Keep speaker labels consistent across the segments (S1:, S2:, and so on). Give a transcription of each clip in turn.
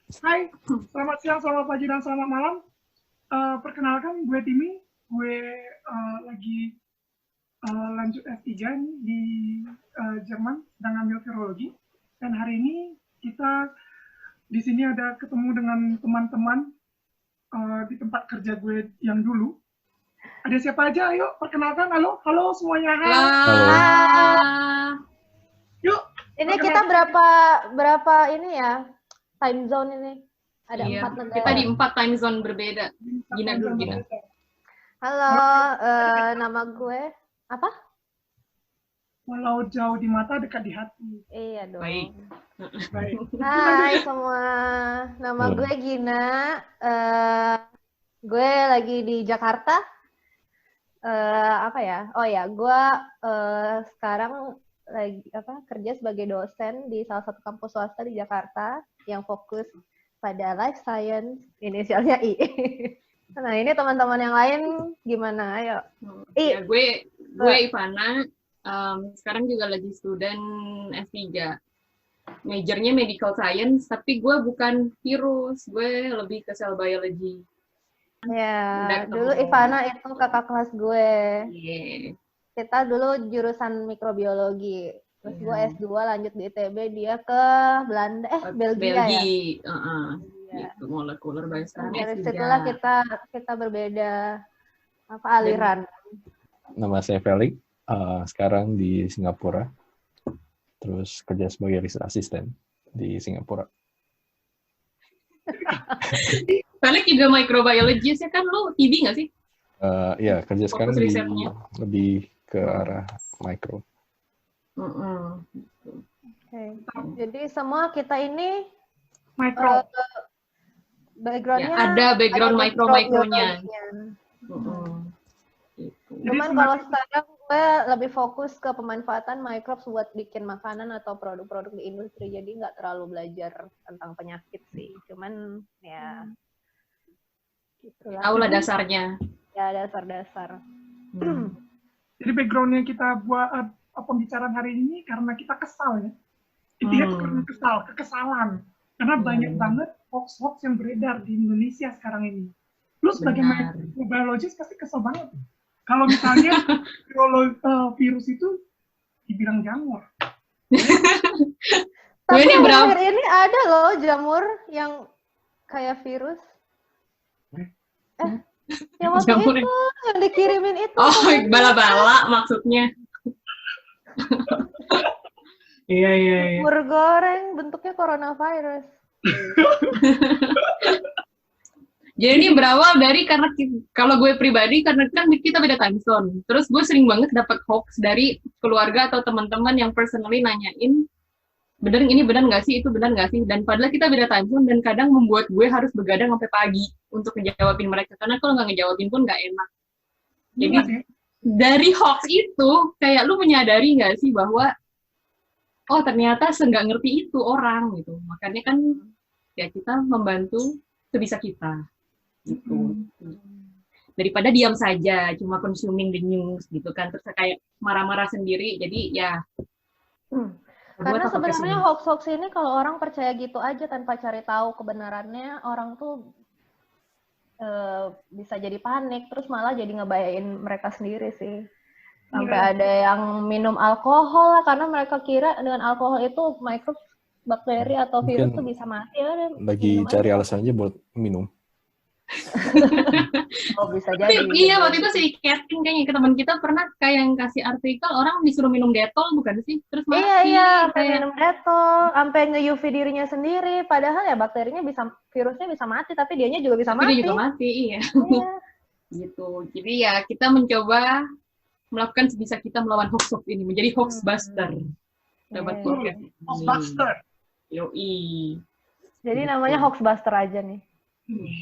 S1: Hai, selamat siang, selamat pagi, dan selamat malam. Perkenalkan, gue Timi. Gue lagi lanjut S3 nih di Jerman, sedang ambil virologi. Dan hari ini kita di sini ada ketemu dengan teman-teman di tempat kerja gue yang dulu. Ada siapa aja? Ayo, perkenalkan. Halo, halo semuanya. Hai.
S2: Halo.
S1: Yuk.
S3: Ini kita berapa ini ya? Time zone ini. Ada 4 negara.
S2: Kita di 4 time zone berbeda. Gina dulu, Gina.
S3: Halo, nama gue apa?
S1: Walau jauh di mata, dekat di hati.
S3: Iya dong.
S1: Baik.
S3: Hai semua, nama gue Gina. Gue lagi di Jakarta. Apa ya? Oh ya, gue sekarang lagi kerja sebagai dosen di salah satu kampus swasta di Jakarta yang fokus pada life science, inisialnya I. Nah, ini teman-teman yang lain gimana? Ayo.
S2: Ya, gue Ivana, sekarang juga lagi student S3. Majornya medical science, tapi gue bukan virus, gue lebih ke cell biology.
S3: Ya, dulu Ivana itu kakak kelas gue.
S2: Yeah.
S3: Kita dulu jurusan mikrobiologi. Terus gue S2 lanjut di ITB, dia ke Belanda, Belgia ya?
S2: Gitu, molekuler biology.
S3: Dari situlah kita berbeda aliran.
S4: Nama saya Felix, sekarang di Singapura. Terus kerja sebagai riset asisten di Singapura.
S2: Felix juga microbiologist ya kan, lu TB nggak sih?
S4: Iya, kerja sekarang lebih ke arah mikro.
S3: Okay. Jadi semua kita ini
S1: Mikro.
S3: background-nya
S2: ya, ada background mikro-mikronya.
S3: Cuman kalau sekarang gue lebih fokus ke pemanfaatan microbes buat bikin makanan atau produk-produk di industri. Jadi nggak terlalu belajar tentang penyakit sih. Cuman ya
S2: gitulah. Tahu lah dasarnya.
S3: Ya, dasar-dasar.
S1: Jadi background-nya kita buat pembicaraan hari ini karena kita kesal ya. Intinya itu karena kekesalan. Karena banyak banget hoax-hoax yang beredar di Indonesia sekarang ini. Lu sebagai microbiologist pasti kesel banget. Kalau misalnya virus itu dibilang jamur.
S3: Tapi akhir ini ada loh jamur yang kayak virus. Yang waktu jamur itu, yang dikirimin itu.
S2: Oh, bala-bala maksudnya. Iya.
S3: Jamur goreng, bentuknya coronavirus.
S2: Jadi ini berawal dari karena kalau gue pribadi, karena kan kita beda time zone. Terus gue sering banget dapat hoax dari keluarga atau teman-teman yang personally nanyain, ini benar nggak sih, itu benar nggak sih? Dan padahal kita beda time zone dan kadang membuat gue harus begadang sampai pagi untuk ngejawabin mereka. Karena kalau nggak ngejawabin pun nggak enak. Jadi dari hoax itu, kayak lu menyadari nggak sih bahwa oh ternyata nggak ngerti itu orang gitu. Makanya kan ya kita membantu sebisa kita gitu. Daripada diam saja cuma consuming the news gitu kan, terus kayak marah-marah sendiri. Jadi ya
S3: karena sebenarnya hoax-hoax ini kalau orang percaya gitu aja tanpa cari tahu kebenarannya, orang tuh bisa jadi panik, terus malah jadi ngebayain mereka sendiri sih. Sampai ada yang minum alkohol lah, karena mereka kira dengan alkohol itu mikrobes, bakteri atau virus tuh bisa mati.
S4: Lagi cari alasan aja buat minum.
S3: Oh, bisa jadi.
S2: Iya, waktu itu si Catherine kayaknya ke teman kita pernah kayak yang kasih artikel orang disuruh minum Dettol bukan sih? Terus mati.
S3: Iya, kayak minum Dettol, sampai nge-UV dirinya sendiri. Padahal ya bakterinya virusnya bisa mati, tapi dianya juga bisa mati.
S2: Dia juga mati, iya. Gitu. Jadi ya kita mencoba melakukan sebisa kita melawan hoax-hoax ini, menjadi hoaxbuster. Dapat podcast.
S1: Hoaxbuster.
S2: Yoi.
S3: Jadi namanya hoaxbuster aja nih.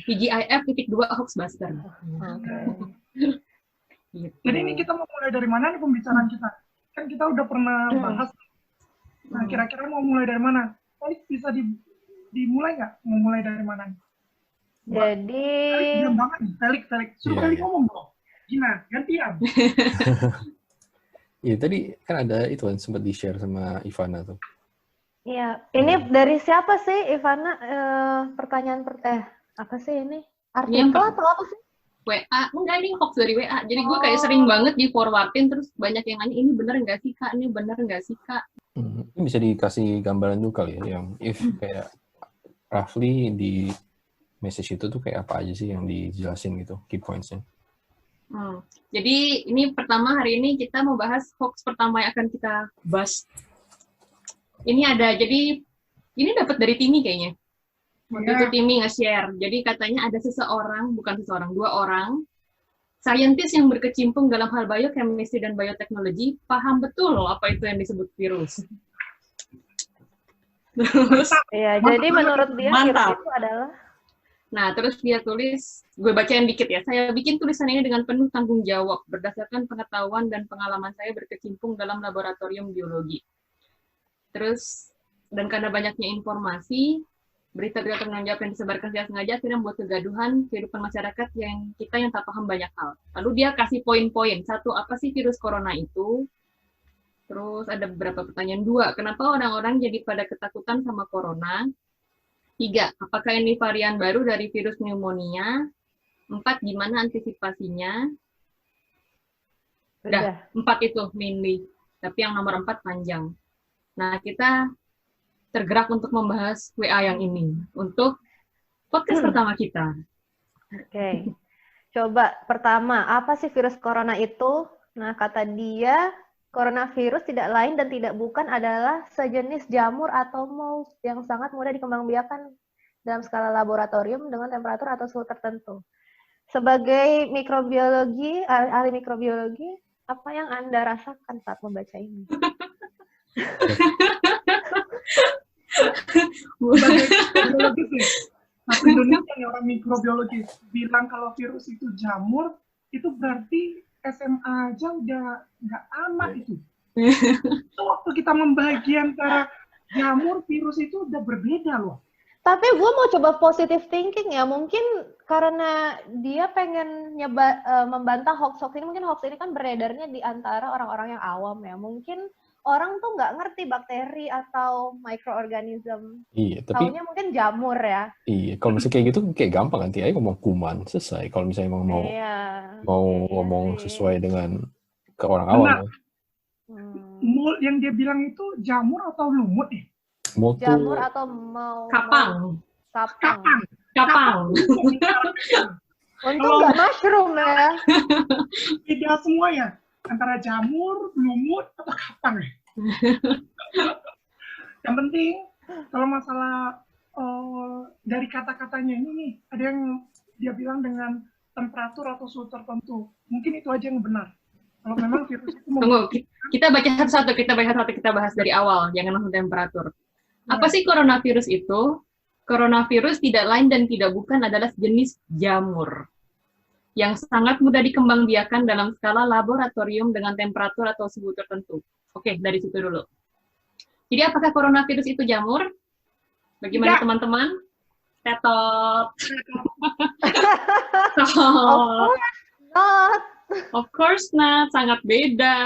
S2: TGIF.2 hoaxbuster.
S1: Gitu. Jadi ini kita mau mulai dari mana nih pembicaraan kita? Kan kita udah pernah bahas. Nah, kira-kira mau mulai dari mana? Felix bisa dimulai nggak? Mau mulai dari mana?
S3: Jadi
S1: Felix banget nih. Felix. Suruh Felix ngomong dong. Gina, gantian.
S4: Iya, tadi kan ada itu kan sempat di-share sama Ivana tuh.
S3: Iya, ini dari siapa sih, Ivana? Pertanyaan apa sih ini?
S2: Ini yang
S3: Artikel atau apa sih?
S2: WA, enggak ini hoax dari WA. Jadi gue kayak sering banget di forwardin terus banyak yang nanya ini bener nggak sih kak, ini bener nggak sih kak.
S4: Ini bisa dikasih gambaran juga kali ya, yang if kayak roughly di message itu tuh kayak apa aja sih yang dijelasin gitu, key points-nya.
S2: Jadi ini pertama hari ini kita mau bahas hoax pertama yang akan kita bahas. Ini ada, jadi ini dapat dari Timi kayaknya. Waktu itu Timi nge-share. Jadi katanya ada dua orang, saintis yang berkecimpung dalam hal biochemistry dan bioteknologi, paham betul apa itu yang disebut virus. Terus,
S3: ya, jadi menurut dia virus itu adalah.
S2: Nah, terus dia tulis, gue bacain dikit ya. Saya bikin tulisan ini dengan penuh tanggung jawab berdasarkan pengetahuan dan pengalaman saya berkecimpung dalam laboratorium biologi. Terus, dan karena banyaknya informasi, berita-berita tanggung jawab yang disebarkan secara sengaja akhirnya membuat kegaduhan kehidupan masyarakat yang tak paham banyak hal. Lalu dia kasih poin-poin. Satu, apa sih virus corona itu? Terus ada beberapa pertanyaan. Dua, kenapa orang-orang jadi pada ketakutan sama corona? Tiga, apakah ini varian baru dari virus pneumonia? Empat, gimana antisipasinya? Udah, 4 itu mainly. Tapi yang nomor 4 panjang. Nah, kita tergerak untuk membahas WA yang ini. Untuk podcast pertama kita.
S3: Oke. Coba pertama, apa sih virus corona itu? Nah, kata dia, coronavirus tidak lain dan tidak bukan adalah sejenis jamur atau mold yang sangat mudah dikembangbiakan dalam skala laboratorium dengan temperatur atau suhu tertentu. Sebagai ahli mikrobiologi, apa yang Anda rasakan saat membaca ini?
S1: Satu Indonesia nih orang mikrobiologis bilang kalau virus itu jamur, itu berarti SMA aja udah nggak aman itu. Itu waktu kita membagi antara jamur, virus itu udah berbeda loh.
S3: Tapi gue mau coba positive thinking ya, mungkin karena dia pengen membantah hoax-hoax ini, mungkin hoax ini kan beredarnya di antara orang-orang yang awam ya, mungkin orang tuh nggak ngerti bakteri atau microorganism.
S4: Iya, tapi
S3: taunya mungkin jamur ya.
S4: Iya, kalau misalnya kayak gitu kayak gampang nanti aja ngomong kuman selesai. Kalau misalnya emang mau ngomong sesuai dengan ke orang awam. Ya.
S1: Mold yang dia bilang itu jamur atau lumut ya?
S3: Jamur atau
S2: kapang.
S3: Untung nggak mushroom ya.
S1: Beda semua ya. Antara jamur, lumut, atau kapang ya. Yang penting, kalau masalah dari kata-katanya ini nih, ada yang dia bilang dengan temperatur atau suhu tertentu. Mungkin itu aja yang benar. Kalau memang virus itu...
S2: Tunggu, kita baca satu-satu, kita bahas dari awal, jangan langsung temperatur. Apa sih coronavirus itu? Coronavirus tidak lain dan tidak bukan adalah jenis jamur yang sangat mudah dikembangbiakan dalam skala laboratorium dengan temperatur atau suhu tertentu. Oke, dari situ dulu. Jadi apakah coronavirus itu jamur? Bagaimana teman-teman? Tetot. Of course not. Sangat beda.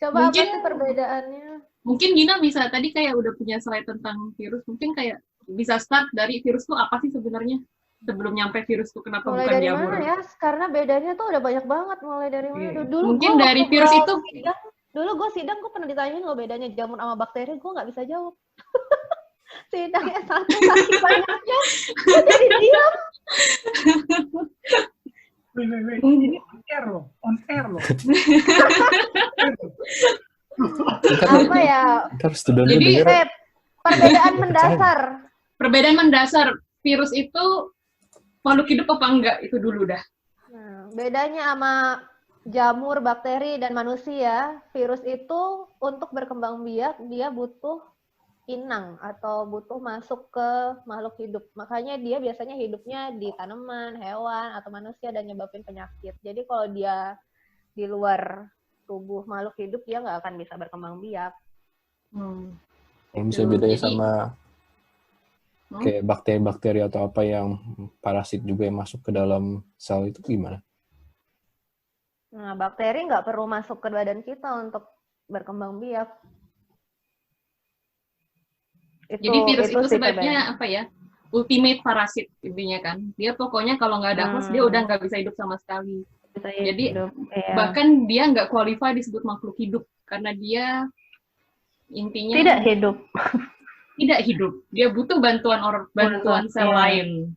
S3: Coba mungkin, apa sih perbedaannya?
S2: Mungkin Gina bisa, tadi kayak udah punya slide tentang virus, mungkin kayak bisa start dari virus itu apa sih sebenarnya? Sebelum nyampe virus itu kenapa
S3: mulai
S2: bukan
S3: dari
S2: jamur?
S3: Mana ya? Karena bedanya tuh udah banyak banget. Mulai dari mana? Dulu
S2: mungkin dari virus itu.
S3: Dulu gue sidang, gue pernah ditanyain loh bedanya jamur sama bakteri, gue nggak bisa jawab. Sidangnya satu saking banyaknya, gue jadi diam.
S1: Wait. Ini on air loh.
S3: Apa ya?
S2: Jadi
S3: perbedaan
S2: mendasar virus itu makhluk hidup apa enggak itu dulu dah.
S3: Nah, bedanya sama jamur, bakteri dan manusia, virus itu untuk berkembang biak dia butuh inang atau butuh masuk ke makhluk hidup. Makanya dia biasanya hidupnya di tanaman, hewan atau manusia dan nyebabin penyakit. Jadi kalau dia di luar tubuh makhluk hidup dia nggak akan bisa berkembang biak.
S4: Bisa bedanya sama kayak bakteri-bakteri atau apa yang parasit juga yang masuk ke dalam sel itu gimana?
S3: Nah, bakteri nggak perlu masuk ke badan kita untuk berkembang biak.
S2: Jadi virus itu
S3: sih
S2: sebenarnya apa ya? Ultimate parasit intinya kan. Dia pokoknya kalau nggak ada host dia udah nggak bisa hidup sama sekali. Jadi bahkan dia nggak qualify disebut makhluk hidup karena dia intinya
S3: tidak hidup.
S2: Tidak hidup. Dia butuh bantuan sel lain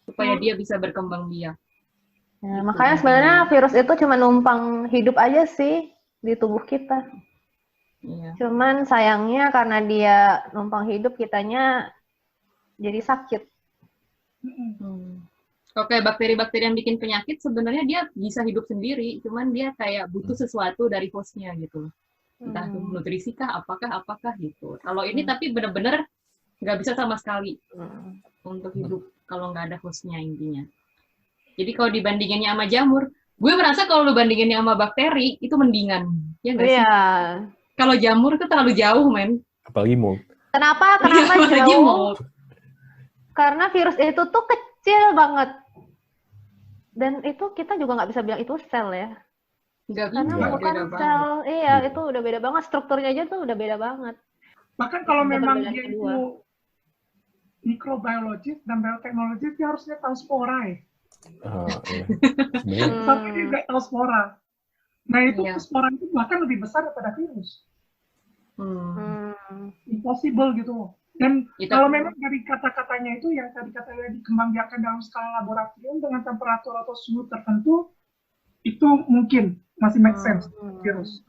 S2: supaya dia bisa berkembang biak.
S3: Ya, makanya sebenarnya virus itu cuma numpang hidup aja sih di tubuh kita.
S2: Iya.
S3: Cuman sayangnya karena dia numpang hidup, kitanya jadi sakit.
S2: Oke, bakteri-bakteri yang bikin penyakit sebenarnya dia bisa hidup sendiri, cuman dia kayak butuh sesuatu dari hostnya gitu. Entah itu nutrisi kah, apakah gitu. Kalau ini tapi benar-benar nggak bisa sama sekali untuk hidup kalau nggak ada hostnya intinya. Jadi kalau dibandinginnya sama jamur, gue merasa kalau lu bandinginnya sama bakteri itu mendingan, ya nggak sih?
S3: Iya.
S2: Kalau jamur itu terlalu jauh, men.
S4: Apalagi mold.
S3: Kenapa
S2: Apalagi
S3: jauh?
S2: mold.
S3: Karena virus itu tuh kecil banget. Dan itu kita juga nggak bisa bilang itu sel ya.
S2: Nggak bisa,
S3: Karena bukan sel. Iya, itu udah beda banget. Strukturnya aja tuh udah beda banget.
S1: Bahkan kalau memang
S3: perbedaan
S1: dia
S3: kedua.
S1: itu mikrobiologis dan bioteknologis, dia harusnya tahu spora ya.
S4: Iya. Sebenarnya
S1: Tapi dia nggak tahu spora. Nah itu spora itu bahkan lebih besar daripada virus. Impossible gitu. Dan kalau memang dari kata-katanya itu yang tadi katanya dikembangbiakkan dalam skala laboratorium dengan temperatur atau suhu tertentu, itu mungkin masih make sense virus.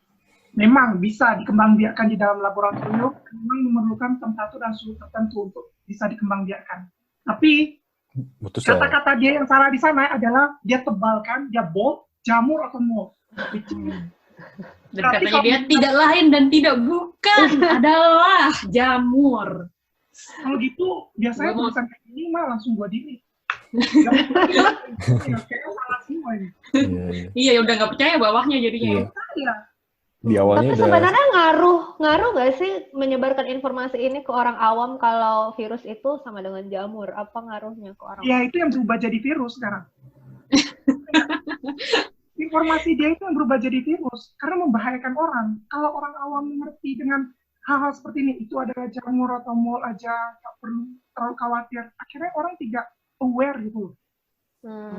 S1: Memang bisa dikembangbiakkan di dalam laboratorium, memang memerlukan temperatur dan suhu tertentu untuk bisa dikembangbiakkan. Tapi kata-kata dia yang salah di sana adalah dia tebal kan, dia bold, jamur atau mold.
S2: Dan katanya dia tidak lain dan tidak bukan adalah jamur.
S1: Kalau gitu biasanya tulisan kayak gini mah langsung gua delete. Kayaknya salah semua ini.
S2: Iya, udah nggak percaya bawahnya jadinya.
S1: Iya.
S4: Di awalnya
S3: tapi sebenarnya ngaruh nggak sih menyebarkan informasi ini ke orang awam kalau virus itu sama dengan jamur? Apa ngaruhnya ke orang?
S1: Ya itu yang berubah jadi virus sekarang. Informasi dia itu yang berubah jadi virus karena membahayakan orang. Kalau orang awam mengerti dengan hal-hal seperti ini, itu adalah jamur atau mold aja, tak perlu terlalu khawatir. Akhirnya orang tidak aware gitu.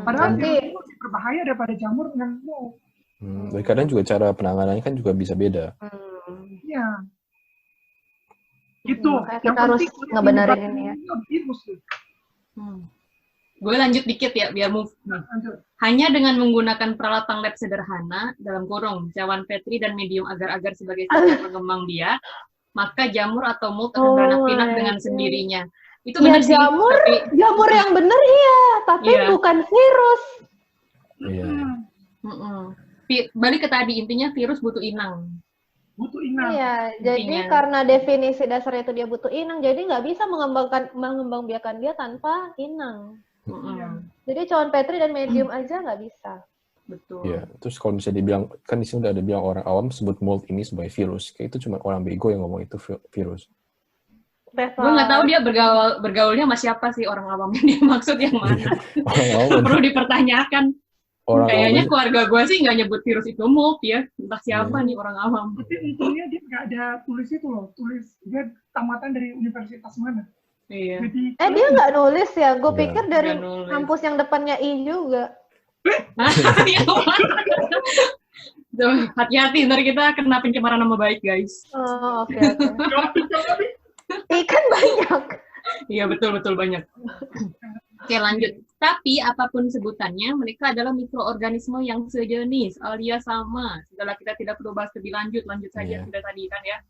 S1: Padahal virus itu lebih berbahaya daripada jamur dengan mold.
S4: Dan kadang juga cara penanganannya kan juga bisa beda.
S1: Iya. Gitu.
S3: Kita harus ngebenerin ini ya.
S1: Virus.
S2: Gue lanjut dikit ya, biar move. Hanya dengan menggunakan peralatan lab sederhana, dalam kurung, cawan Petri dan medium agar-agar sebagai pengembang biak, maka jamur atau mold akan beranak pinak dengan sendirinya. Itu benar sih.
S3: Jamur yang benar iya, tapi bukan virus.
S4: Iya.
S2: Balik ke tadi, intinya virus butuh inang.
S1: Butuh inang.
S3: Iya, jadi karena definisi dasarnya itu dia butuh inang, jadi nggak bisa mengembangbiakan dia tanpa inang. Jadi cawan Petri dan medium aja nggak bisa.
S2: Betul.
S4: Iya, terus kalau misalnya dibilang, kan di sini udah ada bilang orang awam sebut mold ini sebagai virus. Kayak itu cuma orang bego yang ngomong itu virus.
S2: Gue nggak tahu dia bergaulnya sama siapa sih orang awamnya dia maksud yang mana. Perlu dipertanyakan. Kayaknya keluarga gue sih nggak nyebut virus itu mold ya. Entah siapa nih orang awam.
S1: Tapi untungnya dia nggak ada tulis itu loh. Tulis dia tamatan dari universitas mana.
S2: Iya.
S1: Jadi,
S3: dia nggak nulis ya? Gue pikir dari kampus yang depannya I juga.
S2: Hati-hati, ntar kita kena pencemaran nama baik, guys.
S3: Oh, oke. Ikan banyak.
S2: Iya, betul banyak. Oke, lanjut. Tapi, apapun sebutannya, mereka adalah mikroorganisme yang sejenis, alias sama. Setelah kita tidak perlu bahas lebih lanjut saja sudah tadi kan ya.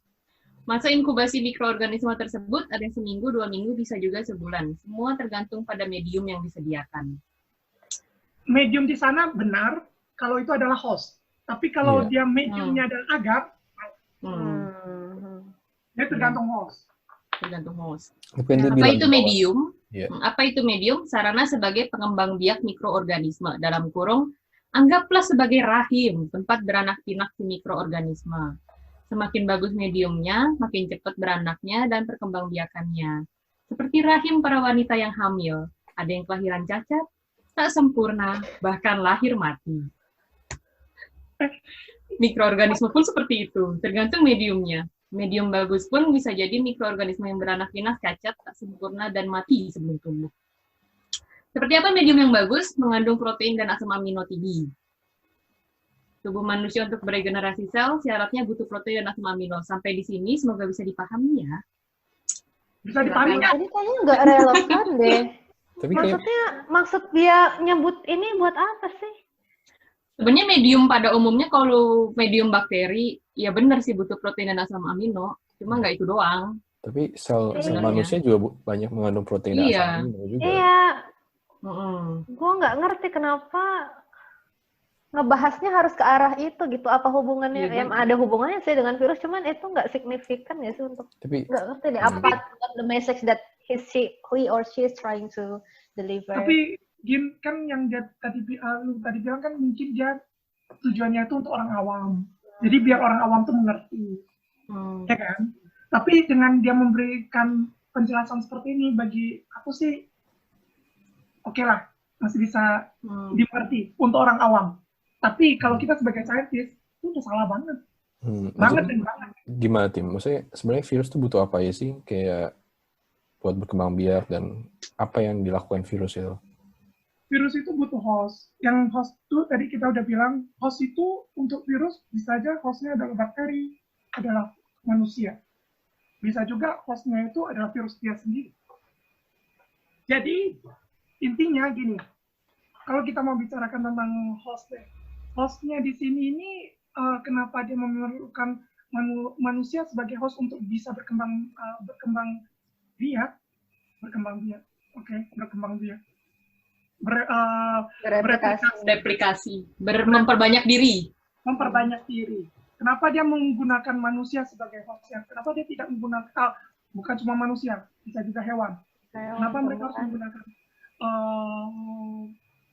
S2: Masa inkubasi mikroorganisme tersebut ada yang seminggu, 2 minggu, bisa juga sebulan. Semua tergantung pada medium yang disediakan.
S1: Medium di sana benar kalau itu adalah host. Tapi kalau dia mediumnya adalah agar, dia tergantung host.
S2: Tergantung host.
S4: Apa
S2: itu medium? Apa itu medium? Sarana sebagai pengembang biak mikroorganisme. Dalam kurung, anggaplah sebagai rahim, tempat beranak pinak si mikroorganisme. Semakin bagus mediumnya, makin cepat beranaknya dan perkembangbiakannya. Seperti rahim para wanita yang hamil, ada yang kelahiran cacat, tak sempurna, bahkan lahir mati. Mikroorganisme pun seperti itu, tergantung mediumnya. Medium bagus pun bisa jadi mikroorganisme yang beranak pinak, cacat, tak sempurna, dan mati sebelum tumbuh. Seperti apa medium yang bagus? Mengandung protein dan asam amino tinggi. Tubuh manusia untuk beregenerasi sel, syaratnya butuh protein dan asam amino. Sampai di sini, semoga bisa dipahami ya.
S1: Bisa dipahami nggak?
S3: Jadi kayaknya nggak relevan deh.
S4: Tapi kayak
S3: Maksud dia nyebut ini buat apa sih?
S2: Sebenarnya medium pada umumnya kalau medium bakteri, ya benar sih butuh protein dan asam amino. Cuma nggak itu doang.
S4: tapi sel
S3: Sebenarnya.
S4: manusia juga banyak mengandung protein dan
S2: Iya.
S4: asam amino juga.
S3: Iya,
S2: Mm-mm.
S3: gue nggak ngerti kenapa ngebahasnya harus ke arah itu gitu. Apa hubungannya?
S2: Iya,
S3: Yang ada hubungannya sih dengan virus, cuman itu nggak signifikan ya sih untuk
S4: Tapi
S3: nggak ngerti deh apa the message that he or she is trying to deliver.
S1: Tapi Gin, kan yang dia lu tadi bilang kan mungkin dia tujuannya itu untuk orang awam. Jadi biar orang awam tuh mengerti, ya kan? Tapi dengan dia memberikan penjelasan seperti ini bagi aku sih, oke lah, masih bisa dimengerti untuk orang awam. Tapi kalau kita sebagai scientist, itu udah salah banget. Banget dan banget.
S4: Gimana Tim? Maksudnya sebenarnya virus itu butuh apa ya sih? Kayak buat berkembang biak dan apa yang dilakukan virus itu?
S1: Virus itu butuh host. Yang host itu tadi kita udah bilang, host itu untuk virus bisa aja hostnya adalah bakteri, adalah manusia. Bisa juga hostnya itu adalah virus dia sendiri. Jadi intinya gini, kalau kita mau bicarakan tentang hostnya di sini ini kenapa dia memerlukan manusia sebagai host untuk bisa berkembang biak,
S2: Replikasi, memperbanyak diri.
S1: Memperbanyak diri. Kenapa dia menggunakan manusia sebagai hostnya? Kenapa dia tidak menggunakan, bukan cuma manusia, bisa juga hewan. Kenapa mereka harus menggunakan?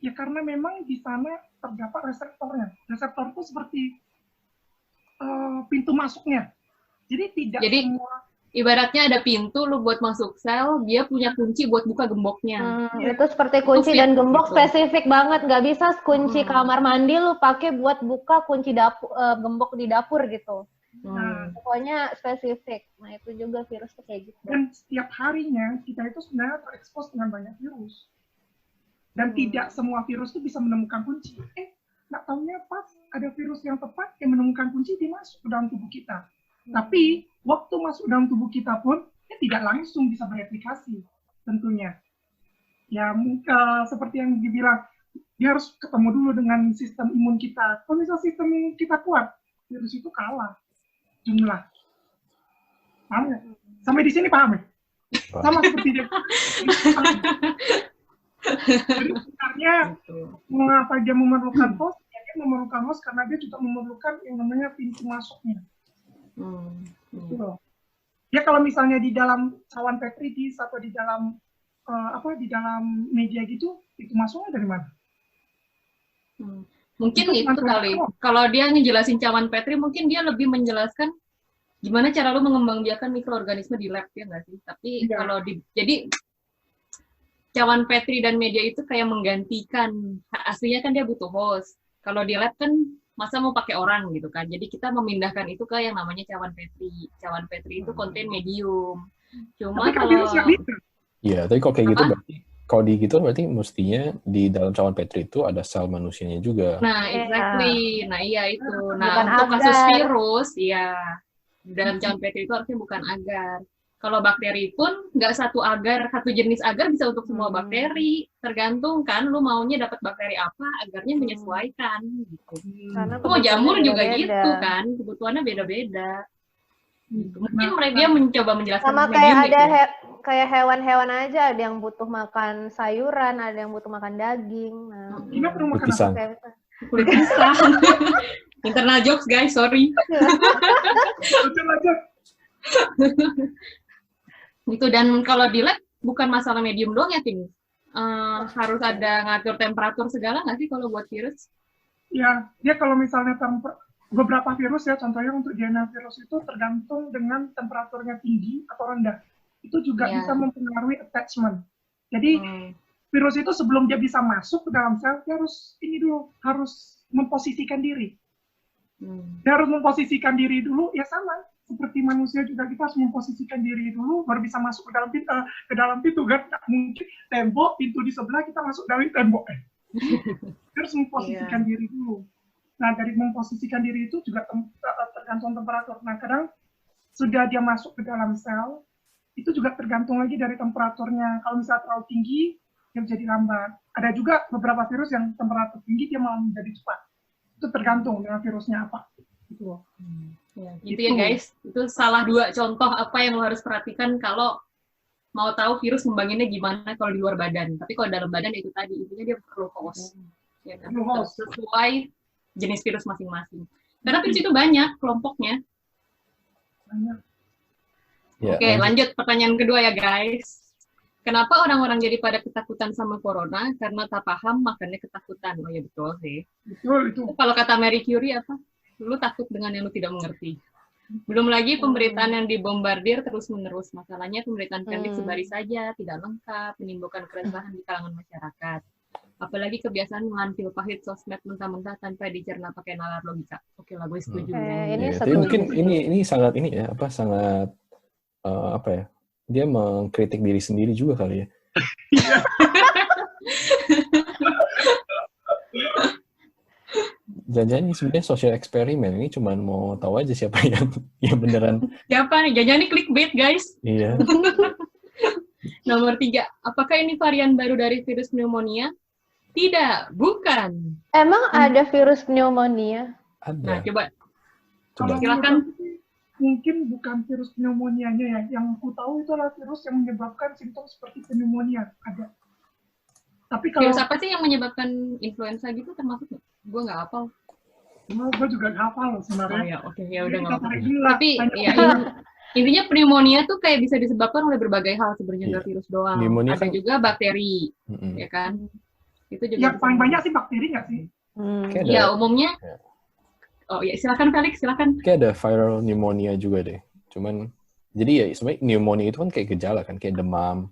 S1: Ya karena memang di sana terdapat reseptornya. Reseptor itu seperti pintu masuknya. Jadi semua.
S2: Ibaratnya ada pintu, lu buat masuk sel, dia punya kunci buat buka gemboknya.
S3: Itu seperti kunci dan gembok
S2: gitu.
S3: spesifik banget, nggak bisa kunci kamar mandi lu pakai buat buka kunci gembok di dapur gitu. Pokoknya spesifik. Nah itu juga virus tuh kayak gitu.
S1: Dan setiap harinya kita itu sebenarnya terekspos dengan banyak virus. Dan tidak semua virus itu bisa menemukan kunci. Nggak taunya pas ada virus yang tepat yang menemukan kunci, dia masuk ke dalam tubuh kita. Tapi waktu masuk dalam tubuh kita pun dia tidak langsung bisa bereplikasi tentunya. Ya seperti yang dibilang, dia harus ketemu dulu dengan sistem imun kita. Kalau misal sistem imun kita kuat, virus itu kalah jumlah. Paham nggak? Sampai di sini paham ya? Sama seperti dia. Jadi sebenarnya mengapa dia memerlukan host? Ya, dia memerlukan host karena dia juga memerlukan yang namanya pintu masuknya. Gitu loh. Ya kalau misalnya di dalam cawan Petri atau di dalam di dalam media gitu, itu masuknya dari mana?
S2: Mungkin itu kali. Kalau dia ngejelasin cawan Petri, mungkin dia lebih menjelaskan gimana cara lu mengembangbiakan mikroorganisme di lab, ya nggak sih? Tapi kalau jadi cawan Petri dan media itu kayak menggantikan. Aslinya kan dia butuh host. Kalau di lab kan masa mau pakai orang gitu kan. Jadi kita memindahkan itu ke yang namanya cawan Petri. Cawan Petri itu konten medium. Cuma kalau
S4: iya, tapi kalau kayak gitu berarti kalau di gitu berarti mestinya di dalam cawan Petri itu ada sel manusianya juga.
S2: Nah, exactly. Nah, iya itu. Nah,
S3: bukan
S2: untuk kasus
S3: agar.
S2: virus, ya dalam cawan Petri itu harusnya bukan agar. Kalau bakteri pun nggak satu jenis agar bisa untuk semua bakteri. Tergantung kan, lu maunya dapat bakteri apa, agarnya menyesuaikan. Gitu. Mau jamur juga gitu kan, kebutuhannya beda-beda. Mungkin dia mencoba menjelaskan
S3: sama kayak ada kayak hewan-hewan aja, ada yang butuh makan sayuran, ada yang butuh makan daging. Nah,
S1: Ini perlu makan
S4: pisang.
S2: kulit pisang. Internal jokes guys, sorry. Gitu. Dan kalau di lab bukan masalah medium doang ya, Tim. Harus ada ngatur temperatur segala nggak sih kalau buat virus?
S1: Ya, dia kalau misalnya beberapa virus ya, contohnya untuk DNA virus itu tergantung dengan temperaturnya tinggi atau rendah. Itu juga bisa mempengaruhi attachment. Jadi virus itu sebelum dia bisa masuk ke dalam sel, dia harus memposisikan diri. Dia harus memposisikan diri dulu, ya sama seperti manusia juga kita harus memposisikan diri dulu baru bisa masuk ke dalam pintu kan. Nggak mungkin tembok, pintu di sebelah kita masuk dari tembok. Kita harus memposisikan diri dulu. Nah, dari memposisikan diri itu juga tergantung temperatur. Nah, kadang sudah dia masuk ke dalam sel, itu juga tergantung lagi dari temperaturnya. Kalau misalnya terlalu tinggi, dia menjadi lambat. Ada juga beberapa virus yang temperatur tinggi, dia malah menjadi cepat. Itu tergantung dengan virusnya apa. Gitu.
S2: Ya, gitu ya guys. Itu salah 2 contoh apa yang lo harus perhatikan kalau mau tahu virus ngembanginnya gimana kalau di luar badan. Tapi kalau dalam badan itu tadi, intinya dia perlu host. Ya kan? Sesuai jenis virus masing-masing. Karena virus itu banyak kelompoknya.
S4: Ya,
S2: Oke, lanjut pertanyaan kedua ya guys. Kenapa orang-orang jadi pada ketakutan sama corona? Karena tak paham, makanya ketakutan. Oh ya betul sih.
S1: Betul itu.
S2: Kalau kata Marie Curie apa? Lu takut dengan yang lu tidak mengerti. Belum lagi pemberitaan yang dibombardir terus-menerus. Masalahnya pemberitaan pendek sebaris saja, tidak lengkap, menimbulkan keresahan di kalangan masyarakat. Apalagi kebiasaan mengambil pahit sosmed mentah-mentah tanpa dicerna pakai nalar logika. Oke lah, gue setuju.
S4: Tapi mungkin ini sangat sangat apa ya? Dia mengkritik diri sendiri juga kali ya. Jangan-jangan ini sebenarnya social eksperimen. Ini cuma mau tahu aja siapa yang beneran.
S2: Siapa nih? Jangan-jangan ini clickbait, guys.
S4: Iya.
S2: Nomor 3. Apakah ini varian baru dari virus pneumonia? Tidak, bukan.
S3: Emang ada virus pneumonia?
S4: Ada.
S2: Nah, coba
S1: silakan. Mungkin bukan virus pneumonianya ya. Yang aku tahu itu adalah virus yang menyebabkan simptom seperti pneumonia. Ada. Tapi kalau
S2: virus apa sih yang menyebabkan influenza gitu termasuk nggak? Gue nggak hafal.
S1: Gue juga nggak hafal sebenarnya.
S2: Oh ya, oke, ya udah nggak apa-apa.
S1: Gila.
S2: Tapi ya intinya pneumonia tuh kayak bisa disebabkan oleh berbagai hal sebenarnya, nggak virus doang.
S4: Pneumonia
S2: ada
S4: kan
S2: juga bakteri, ya kan? Itu juga.
S1: Yang paling banyak sih bakteri nggak sih?
S2: Ya umumnya. Oh ya, silakan Felix, silakan.
S4: Kayak ada viral pneumonia juga deh. Cuman jadi ya sebenarnya pneumonia itu kan kayak gejala kan, kayak demam,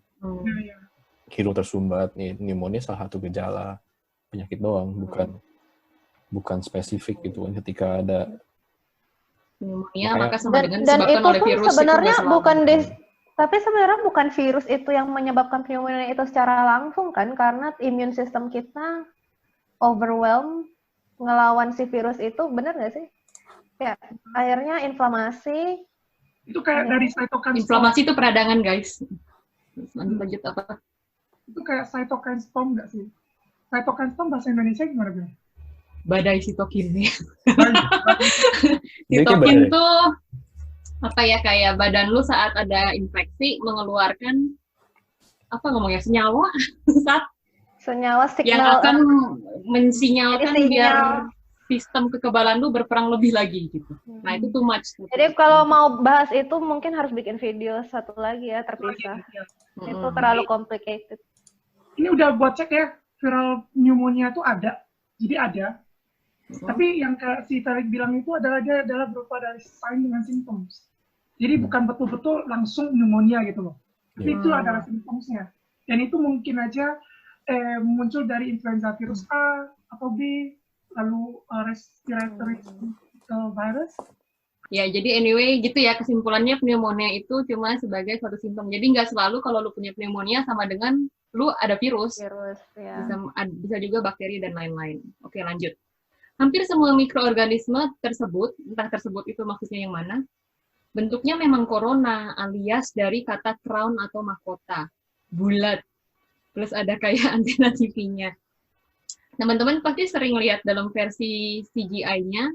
S4: hidung tersumbat. Nih pneumonia salah satu gejala penyakit doang, bukan spesifik gitu kan. Ketika ada
S2: pneumonia maka sama dengan
S3: dan
S2: disebabkan
S3: itu
S2: oleh
S3: pun
S2: virus.
S3: Sebenarnya bukan tapi sebenarnya bukan virus itu yang menyebabkan pneumonia itu secara langsung kan, karena imun sistem kita overwhelm ngelawan si virus itu, bener nggak sih? Ya, akhirnya inflamasi.
S1: Itu kayak dari cytokine.
S2: Inflamasi itu peradangan, guys. Lanjut apa?
S1: Itu kayak cytokine storm nggak sih? Cytokine storm bahasa Indonesia gimana, Bang?
S2: Badai sitokin. Sitokin tuh apa ya, kayak badan lu saat ada infeksi mengeluarkan apa ngomongnya, senyawa signal yang akan mensinyalkan biar sistem kekebalan lu berperang lebih lagi gitu. Nah itu too much.
S3: Jadi kalau mau bahas itu mungkin harus bikin video satu lagi ya, terpisah. Itu terlalu complicated.
S1: Ini udah buat cek ya, viral pneumonia itu ada. Jadi ada. Tapi yang kayak si Felix bilang itu adalah dia adalah berupa dari sign dengan symptoms. Jadi bukan betul-betul langsung pneumonia gitu loh. Tapi itu adalah symptomsnya. Dan itu mungkin aja muncul dari influenza virus A atau B, lalu respiratory virus.
S2: Ya, jadi anyway gitu ya, kesimpulannya pneumonia itu cuma sebagai suatu simptom. Jadi nggak selalu kalau lu punya pneumonia sama dengan lu ada virus.
S3: Ya.
S2: Bisa juga bakteri dan lain-lain. Oke, lanjut. Hampir semua mikroorganisme tersebut, entah tersebut itu maksudnya yang mana, bentuknya memang corona alias dari kata crown atau mahkota. Bulat. Plus ada kayak antena TV-nya. Teman-teman pasti sering lihat dalam versi CGI-nya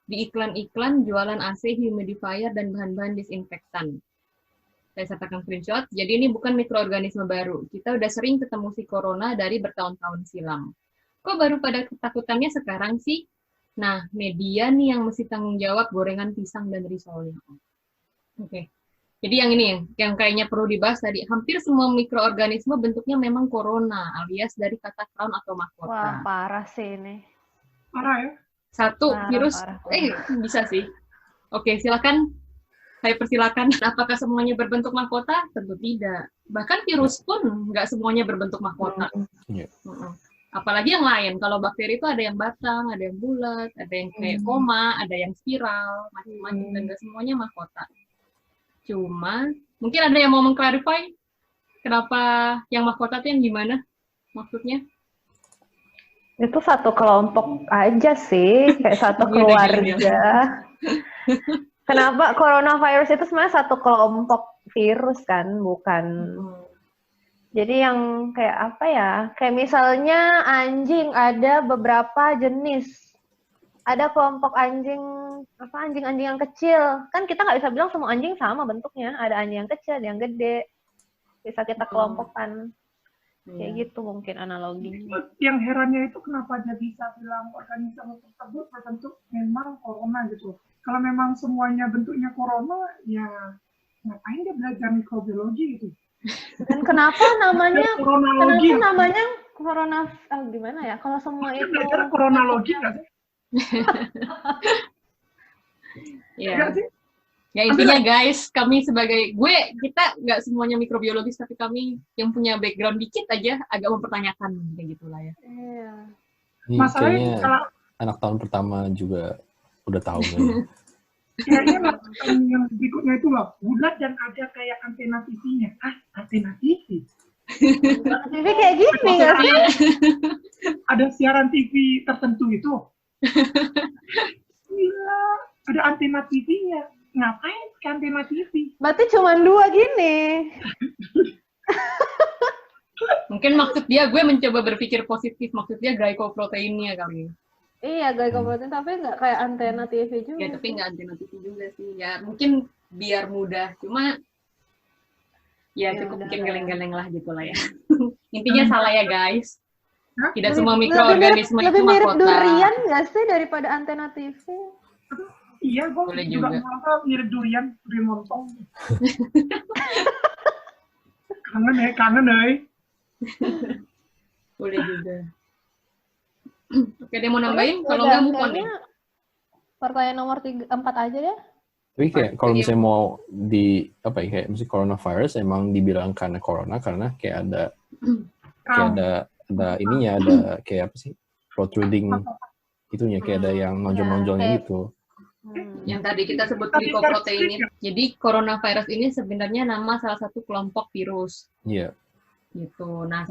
S2: di iklan-iklan jualan AC, humidifier, dan bahan-bahan disinfektan. Saya sertakan screenshot. Jadi ini bukan mikroorganisme baru. Kita udah sering ketemu si corona dari bertahun-tahun silam. Kok baru pada ketakutannya sekarang sih? Nah, media nih yang mesti tanggung jawab gorengan pisang dan risolnya. Oke. Jadi yang ini yang kayaknya perlu dibahas tadi. Hampir semua mikroorganisme bentuknya memang corona, alias dari kata crown atau mahkota.
S3: Wah, parah sih ini.
S1: Parah ya?
S2: Satu virus, bisa sih. Oke, silakan. Saya persilakan. Apakah semuanya berbentuk mahkota? Tentu tidak. Bahkan virus pun nggak semuanya berbentuk mahkota. Apalagi yang lain, kalau bakteri itu ada yang batang, ada yang bulat, ada yang kayak koma, ada yang spiral, macam-macam, dan gak semuanya mahkota. Cuma, mungkin ada yang mau mengklarify kenapa yang mahkota itu yang gimana maksudnya?
S3: Itu satu kelompok aja sih, kayak satu keluarga. Kenapa coronavirus itu sebenarnya satu kelompok virus kan, bukan. Jadi yang kayak apa ya? Kayak misalnya anjing ada beberapa jenis. Ada kelompok anjing anjing yang kecil. Kan kita nggak bisa bilang semua anjing sama bentuknya. Ada anjing yang kecil, ada yang gede. Bisa kita kelompokkan. Kayak gitu mungkin analoginya.
S1: Yang herannya itu kenapa dia bisa bilang organisme tersebut berbentuk memang corona gitu. Kalau memang semuanya bentuknya corona, ya ngapain dia belajar mikrobiologi gitu.
S3: Dan kenapa namanya corona gimana ya? Kalau semua itu
S1: belajar kronologi nggak sih?
S2: Ya. Ya intinya guys, kami sebagai kita nggak semuanya mikrobiologis, tapi kami yang punya background dikit aja agak mempertanyakan kayak gitulah ya.
S3: Iya.
S1: Masalahnya kalau
S4: anak tahun pertama juga udah tahu kan.
S1: Kayaknya yang berikutnya itu loh, bulat dan ada kayak antena TV-nya. Antena TV?
S3: TV kayak gini nggak sih?
S1: Ada siaran TV tertentu itu. Gila, ada antena TV-nya. Ngapain ke antena TV?
S3: Berarti cuma 2 gini.
S2: Mungkin maksud dia, gue mencoba berpikir positif, maksud dia glycoproteinnya kali.
S3: Iya, glycoprotein, tapi nggak kayak antena TV juga.
S2: Ya, tapi nggak antena TV juga sih. Ya, mungkin biar mudah. Cuma, ya cukup bikin geleng-geleng lah gitu lah ya. Intinya salah ya, guys. Tidak semua mikroorganisme itu
S3: lebih mirip
S2: mahkota.
S3: durian nggak sih daripada antena TV?
S1: Iya, gue juga merasa mirip durian montong. Kangen ya.
S2: Boleh juga. Oke, dia mau nambahin? Kalau nggak move on nih.
S3: Pertanyaan nomor 4 aja deh.
S4: Tapi kayak kalau misalnya mau kayak misalnya coronavirus emang dibilang karena corona karena kayak ada ininya, ada kayak apa sih, protruding itunya, kayak ada yang nonjol-nonjolnya gitu.
S2: Yang tadi kita sebut glycoprotein. Jadi coronavirus ini sebenarnya nama salah satu kelompok virus.
S4: Iya.
S2: Gitu. Nah,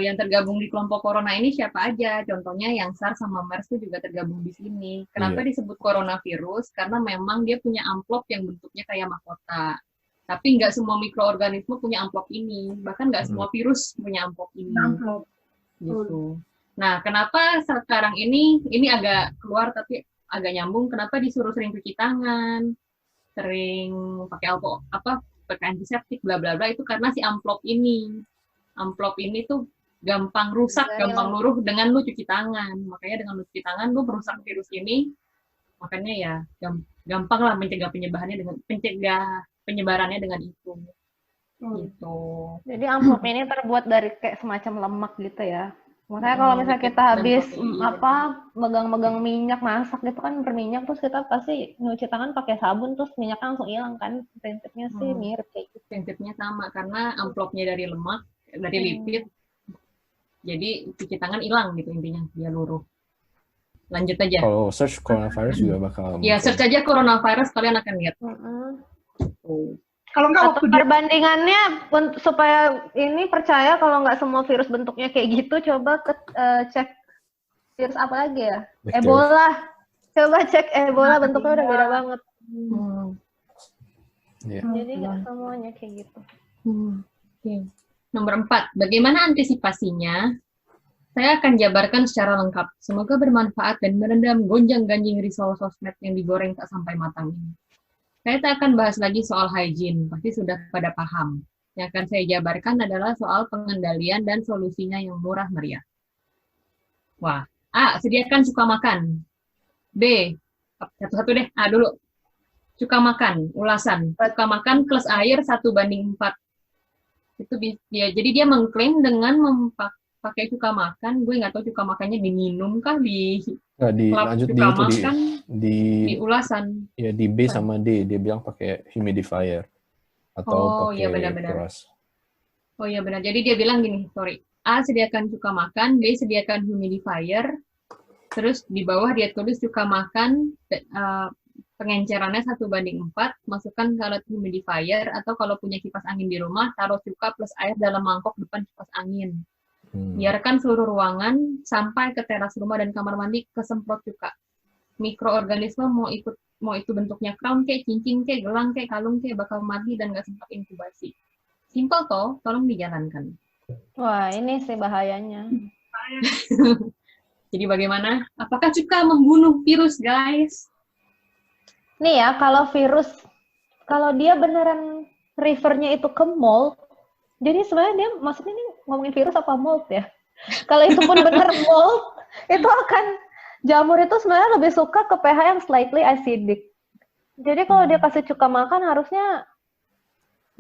S2: yang tergabung di kelompok corona ini siapa aja? Contohnya yang SARS sama MERS itu juga tergabung di sini. Kenapa disebut coronavirus? Karena memang dia punya amplop yang bentuknya kayak mahkota. Tapi nggak semua mikroorganisme punya amplop ini. Bahkan nggak semua virus punya amplop ini. Gitu. Nah, kenapa sekarang ini agak keluar tapi agak nyambung? Kenapa disuruh sering cuci tangan, sering pakai pakai antiseptik, bla bla bla, itu karena si amplop ini. Amplop ini tuh gampang rusak, gampang luruh dengan lu cuci tangan. Makanya dengan lu cuci tangan, lu merusak virus ini. Makanya ya gampang lah mencegah penyebarannya dengan itu. Gitu.
S3: Jadi amplop ini terbuat dari kayak semacam lemak gitu ya. Makanya kalau misalnya kita habis megang-megang minyak masak gitu kan, berminyak, terus kita pasti nyuci tangan pakai sabun, terus minyaknya langsung hilang kan. Prinsipnya sih mirip kayak gitu.
S2: Prinsipnya sama, karena amplopnya dari lemak, dari lipid, jadi cuci tangan hilang gitu intinya, dia luruh. Lanjut aja.
S4: Kalau search coronavirus juga bakal.
S2: Ya, search aja coronavirus, kalian akan lihat.
S1: Kalau nggak
S3: waktu perbandingannya supaya ini percaya kalau nggak semua virus bentuknya kayak gitu, coba cek virus apa lagi ya?
S4: Betul.
S3: Ebola. Coba cek Ebola, bentuknya udah beda banget. Jadi nggak semuanya kayak gitu.
S2: Nomor 4, bagaimana antisipasinya? Saya akan jabarkan secara lengkap. Semoga bermanfaat dan meredam gonjang-ganjing risau sosmed yang digoreng tak sampai matang ini. Saya tak akan bahas lagi soal hygiene, pasti sudah pada paham. Yang akan saya jabarkan adalah soal pengendalian dan solusinya yang murah meriah. Wah, A, sediakan cuka makan. B, satu-satu deh, A dulu. Cuka makan, ulasan. Cuka makan plus air 1:4. Itu dia. Jadi dia mengklaim dengan pakai cuka makan, gue nggak tahu cuka makannya diminum kah,
S4: lanjut
S2: di ulasan.
S4: Ya di B sama D dia bilang pakai humidifier atau pakai
S2: benar-benar.
S4: keras.
S2: Oh iya benar. Jadi dia bilang gini, sorry. A, sediakan cuka makan, B, sediakan humidifier, terus di bawah dia tulis cuka makan, pengencerannya 1:4, masukkan ke alat humidifier, atau kalau punya kipas angin di rumah, taruh cuka plus air dalam mangkok depan kipas angin. Biarkan seluruh ruangan sampai ke teras rumah dan kamar mandi kesemprot cuka. Mikroorganisme mau itu bentuknya crown kayak, cincin kayak, gelang kayak, kalung kayak, bakal mati dan nggak sempat inkubasi. Simple toh, tolong dijalankan.
S3: Wah, ini sih bahayanya.
S2: Jadi bagaimana? Apakah cuka membunuh virus, guys?
S3: Nih ya, kalau virus, kalau dia beneran refernya itu ke mold, jadi sebenarnya dia maksudnya ini ngomongin virus apa mold ya? Kalau itu pun bener mold, itu akan jamur itu sebenarnya lebih suka ke pH yang slightly acidic. Jadi kalau dia kasih cuka makan harusnya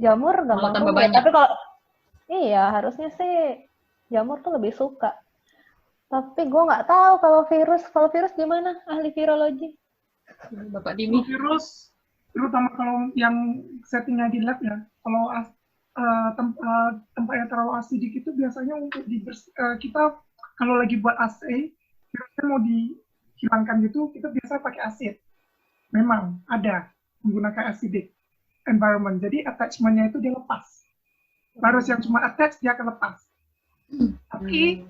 S3: jamur gampang
S2: tambah
S3: tumbuh.
S2: banyak.
S3: Tapi kalau iya harusnya sih jamur tuh lebih suka. Tapi gue nggak tahu kalau virus gimana ahli virologi?
S2: Bapak Dimi.
S1: Virus, terutama kalau yang settingnya di lab ya, kalau tempat yang terlalu asidik itu biasanya untuk kita kalau lagi buat assay, virusnya mau dihilangkan gitu, kita biasa pakai asid. Memang ada menggunakan acidic environment, jadi attachment-nya itu dia lepas. Virus yang cuma attach dia akan lepas. Tapi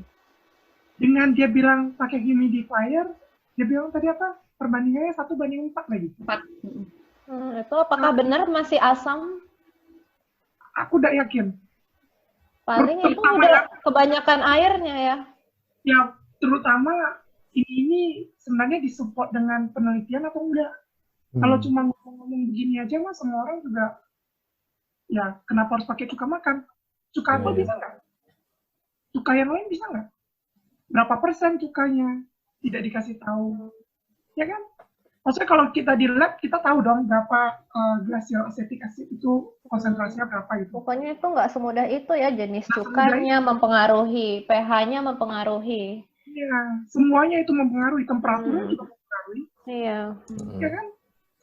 S1: dengan dia bilang pakai humidifier, dia bilang tadi apa? Perbandingannya 1:4 lagi.
S2: 4.
S3: Itu apakah benar masih asam?
S1: Aku tidak yakin.
S3: Paling itu udah kebanyakan airnya ya.
S1: Ya, terutama ini sebenarnya disupport dengan penelitian atau enggak? Kalau cuma ngomong begini aja, mas, semua orang juga, ya kenapa harus pakai cuka makan? Cuka apel bisa nggak? Cuka yang lain bisa nggak? Berapa persen cukanya? Tidak dikasih tahu. Ya kan? Maksudnya kalau kita di lab, kita tahu dong berapa glacial acetic acid itu konsentrasinya berapa gitu.
S3: Pokoknya itu nggak semudah itu ya, jenis cukanya mempengaruhi, pH-nya mempengaruhi.
S1: Iya, semuanya itu mempengaruhi, temperaturnya juga mempengaruhi.
S3: Iya.
S1: Ya kan?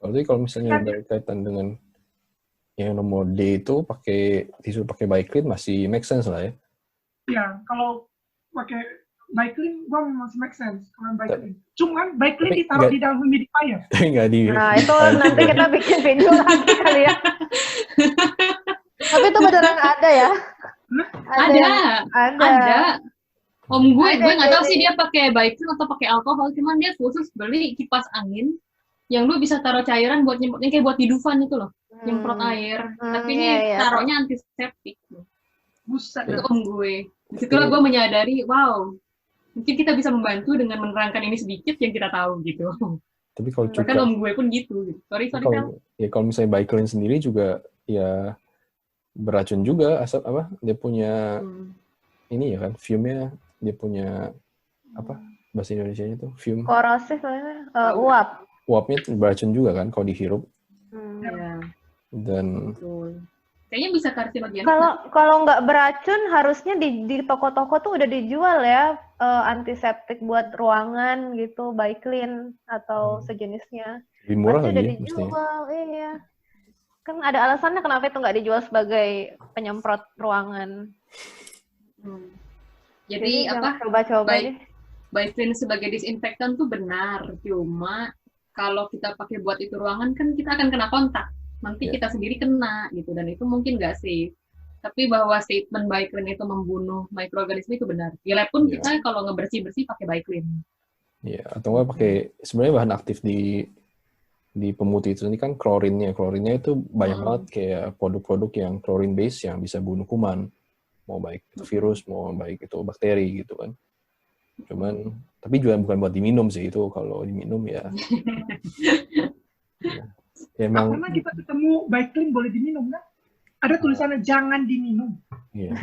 S4: Kalau misalnya berkaitan dengan yang nomor D itu disuruh pakai Biclean masih make sense lah ya.
S1: Iya, kalau pakai Biclean gua masih make sense kalau Biclean. Cuman Biclean ditaruh di dalam humidifier.
S4: Nggak di.
S3: Nah, itu nanti kita bikin video lagi kali ya. Tapi itu beneran ada ya?
S2: Ada. Om gue nggak tahu sih dia pakai Biclean atau pakai alkohol, cuman dia khusus beli kipas angin yang lu bisa taruh cairan buat nyemprotnya kayak buat di Dufan itu loh, nyemprot air. Tapi ini taruhnya antiseptik.
S1: Buset.
S2: Itu om gue. Disitulah gue menyadari, wow, mungkin kita bisa membantu dengan menerangkan ini sedikit yang kita tahu gitu.
S4: Tapi kalau cuka,
S2: bahkan om gue pun gitu. Sorry.
S4: Kalau misalnya Biclean sendiri juga ya beracun juga, asap apa? Dia punya ini ya kan, fume-nya dia punya apa bahasa Indonesianya tuh fume.
S3: Korosif, uap.
S4: Uapnya beracun juga kan kalau dihirup.
S2: Ya.
S4: Dan
S2: kayaknya bisa karsinogen.
S3: Kalau nggak beracun harusnya di toko-toko tuh udah dijual ya antiseptik buat ruangan gitu, Biclean atau sejenisnya.
S4: Lebih murah
S3: udah
S4: lagi
S3: dijual, iya. Kan ada alasannya kenapa itu nggak dijual sebagai penyemprot ruangan.
S2: Jadi apa?
S3: Coba-coba deh.
S2: Biclean sebagai disinfektan tuh benar, cuma kalau kita pakai buat itu ruangan kan kita akan kena kontak. Nanti kita sendiri kena gitu, dan itu mungkin nggak safe. Tapi bahwa statement Biclean itu membunuh mikroorganisme itu benar. Di lab pun kita kalau ngebersih-bersih pakai Biclean.
S4: Iya, atau nggak pakai sebenarnya bahan aktif di pemutih itu ini kan klorinnya. Klorinnya itu banyak banget kayak produk-produk yang klorin base yang bisa bunuh kuman. Mau baik itu virus, mau baik itu bakteri gitu kan. Cuman tapi juga bukan buat diminum sih, itu kalau diminum ya. Ya emang.
S1: Karena kita ketemu Biclean boleh diminum kan? Ada tulisannya jangan diminum.
S4: Iya.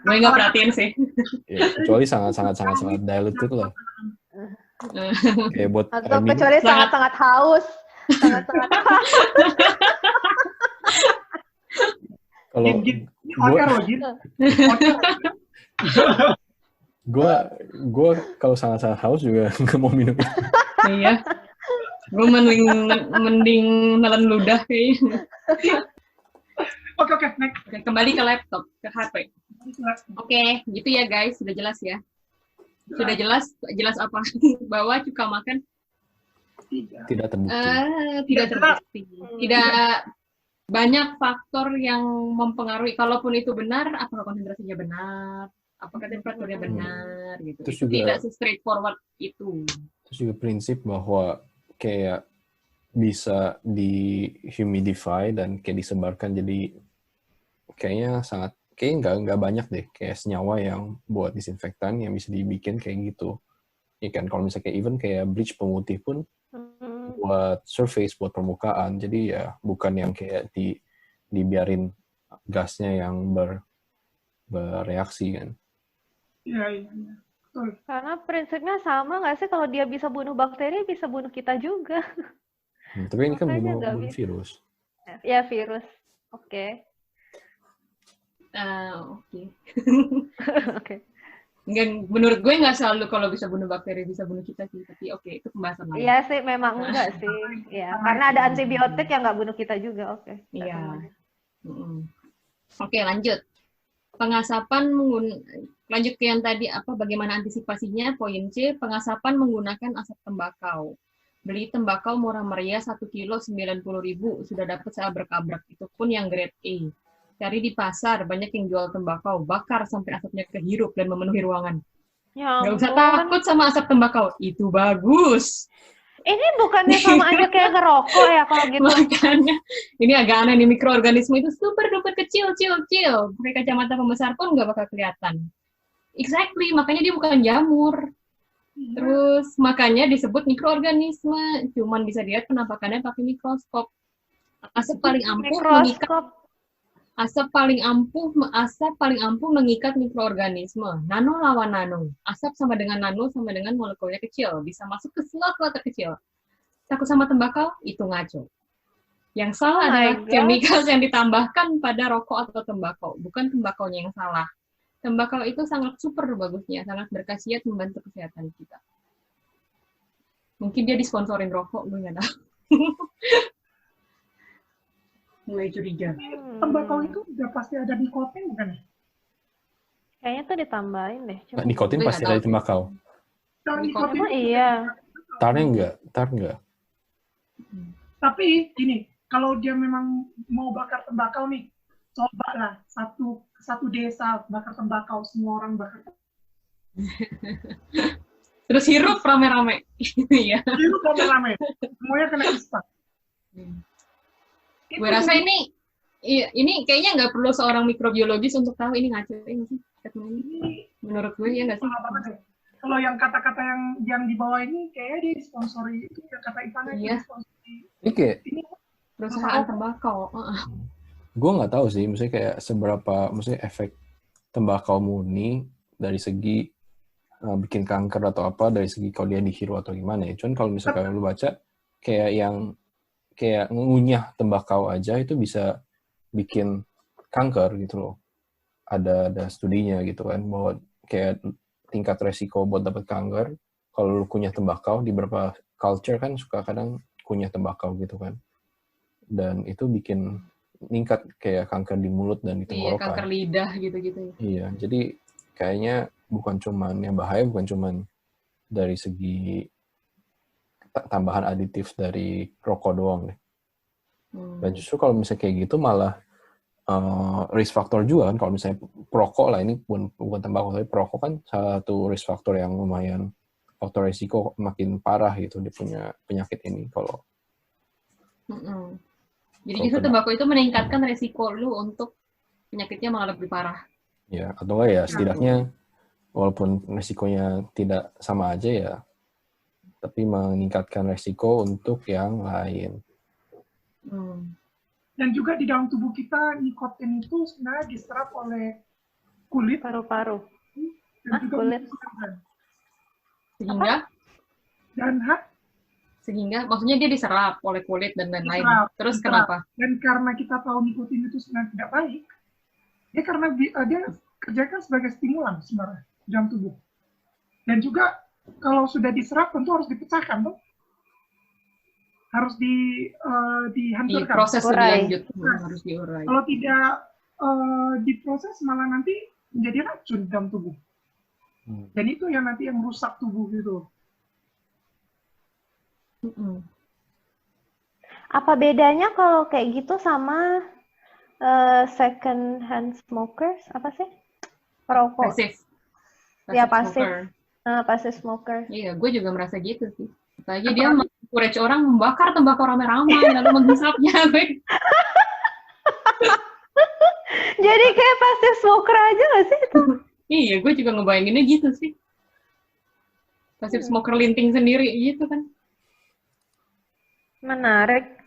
S2: Gue nggak perhatiin sih.
S4: Ya, kecuali sangat diluted lah. Kayak buat
S3: atau kecuali sangat haus. Sangat
S4: kalau gue kalau sangat haus juga nggak mau minum.
S2: Iya. Gue mending nelen ludah kayaknya.
S1: Oke, next.
S2: Oke, kembali ke laptop, ke HP. Oke, gitu ya guys, sudah jelas ya. Sudah jelas apa? Bahwa cuka makan
S4: Tidak terbukti.
S2: Tidak terbukti. Tidak banyak faktor yang mempengaruhi. Kalaupun itu benar, apakah konsentrasinya benar? Apakah temperaturnya benar? Gitu.
S4: Terus juga,
S2: tidak se-straightforward itu.
S4: Terus juga prinsip bahwa kayak bisa di-humidify dan kayak disebarkan, jadi kayaknya nggak banyak deh kayak senyawa yang buat disinfektan yang bisa dibikin kayak gitu. Ya kan, kalau misalnya kayak even kayak bleach pemutih pun buat surface, buat permukaan. Jadi ya bukan yang kayak dibiarin gasnya yang bereaksi kan.
S1: Iya. Betul.
S3: Karena prinsipnya sama nggak sih, kalau dia bisa bunuh bakteri, bisa bunuh kita juga.
S4: Tapi ini kan
S3: Makanya nggak
S4: bunuh
S3: bisa.
S4: virus.
S3: Ya, virus. Oke.
S2: Oke. Menurut gue nggak selalu kalau bisa bunuh bakteri bisa bunuh kita sih, tapi oke, itu pembahasan lain.
S3: Iya sih, memang enggak sih. Ya, karena ada antibiotik yang nggak bunuh kita juga. Oke.
S2: Iya. Oke, lanjut. Pengasapan lanjut ke yang tadi, bagaimana antisipasinya? Poin C, pengasapan menggunakan asap tembakau. Beli tembakau murah meriah 1 kilo 90.000, sudah dapat seabrek-abrek, itu pun yang grade A. Cari di pasar, banyak yang jual tembakau, bakar sampai asapnya kehirup dan memenuhi ruangan.
S3: Ya,
S2: nggak usah takut sama asap tembakau, itu bagus.
S3: Ini bukannya sama aja kayak ngerokok ya kalau gitu?
S2: Makanya, ini agak aneh nih, mikroorganisme itu super duper kecil. Pakai kacamata pembesar pun nggak bakal kelihatan. Exactly, makanya dia bukan jamur. Terus makanya disebut mikroorganisme, cuman bisa dilihat penampakannya pakai mikroskop. Asap paling ampuh mengikat mikroorganisme. Nano lawan nano. Asap sama dengan nano sama dengan molekulnya kecil, bisa masuk ke sela-sela terkecil. Takut sama tembakau? Itu ngaco. Yang salah adalah chemical yang ditambahkan pada rokok atau tembakau, bukan tembakaunya yang salah. Tembakau itu sangat super bagusnya, sangat berkhasiat membantu kesehatan kita. Mungkin dia disponsorin rokok, gue nggak tahu. Mulai curiga.
S1: Tembakau itu udah pasti ada nikotin bukan?
S3: Kayaknya tuh ditambahin deh.
S4: Nah, nikotin pasti ada di tembakau.
S1: Nikotin
S3: iya.
S4: Tar enggak.
S1: Tapi gini, kalau dia memang mau bakar tembakau nih, cobalah satu desa bakar tembakau, semua orang bakar.
S2: Terus hirup rame-rame. Iya.
S1: Hirup rame-rame. Semuanya kena ispa.
S2: Gue rasa ini kayaknya nggak perlu seorang mikrobiologis untuk tahu ini ngaco ini sih. Menurut gue ya nggak sih?
S1: Kalau yang kata-kata yang di bawah ini kayaknya disponsori itu ya, kata Ivana disponsori.
S4: Ini kayak
S2: perusahaan tembakau.
S4: Gue nggak tahu sih, maksudnya kayak seberapa, maksudnya efek tembakau murni dari segi bikin kanker atau apa, dari segi kalau dia dihirup atau gimana ya. Cuman kalau misalnya lu baca kayak ngunyah tembakau aja itu bisa bikin kanker gitu loh. Ada studinya gitu kan, bahwa kayak tingkat resiko buat dapat kanker kalau lu kunyah tembakau, di beberapa culture kan suka kadang kunyah tembakau gitu kan. Dan itu bikin meningkat kayak kanker di mulut dan di tenggorokan.
S2: Iya, kanker lidah gitu-gitu.
S4: Iya, jadi kayaknya bukan cuman yang bahaya, bukan cuman dari segi tambahan aditif dari rokok doang deh. Dan justru kalau misalnya kayak gitu malah risk factor juga kan, kalau misalnya perokok lah, ini bukan tembakau, tapi perokok kan salah satu risk factor yang lumayan, faktor risiko makin parah gitu dia punya penyakit ini kalau.
S2: Jadi justru tembakau itu meningkatkan resiko lu untuk penyakitnya malah lebih parah.
S4: Ya, atau enggak ya setidaknya walaupun resikonya tidak sama aja ya, tapi meningkatkan resiko untuk yang lain.
S1: Dan juga di dalam tubuh kita, nikotin itu sebenarnya diserap oleh kulit,
S3: paru-paru,
S1: dan juga
S3: kulit.
S1: Sehingga
S2: maksudnya dia diserap oleh kulit dan lain-lain. Terus kenapa?
S1: Dan karena kita tahu nikotin itu sebenarnya tidak baik, ya karena dia kerjakan sebagai stimulan sebenarnya dalam tubuh. Dan juga kalau sudah diserap tentu harus dipecahkan, tuh. harus dihancurkan.
S2: Diproses lebih
S3: Urai.
S2: lanjut, harus diurai.
S1: Kalau tidak diproses malah nanti menjadi racun dalam tubuh. Dan itu yang nanti yang merusak tubuh gitu.
S3: Apa bedanya kalau kayak gitu sama second hand smokers? Apa sih? Perokok.
S2: Pasif.
S3: Ya, pasif.
S2: Smoker.
S3: Passive smoker.
S2: Iya, gue juga merasa gitu sih. Apalagi dia mengencourage orang membakar tembakau ramai-ramai lalu menghisapnya.
S3: Jadi kayak passive smoker aja nggak sih itu?
S2: Iya, gue juga ngebayanginnya gitu sih. Passive smoker linting sendiri gitu kan.
S3: Menarik.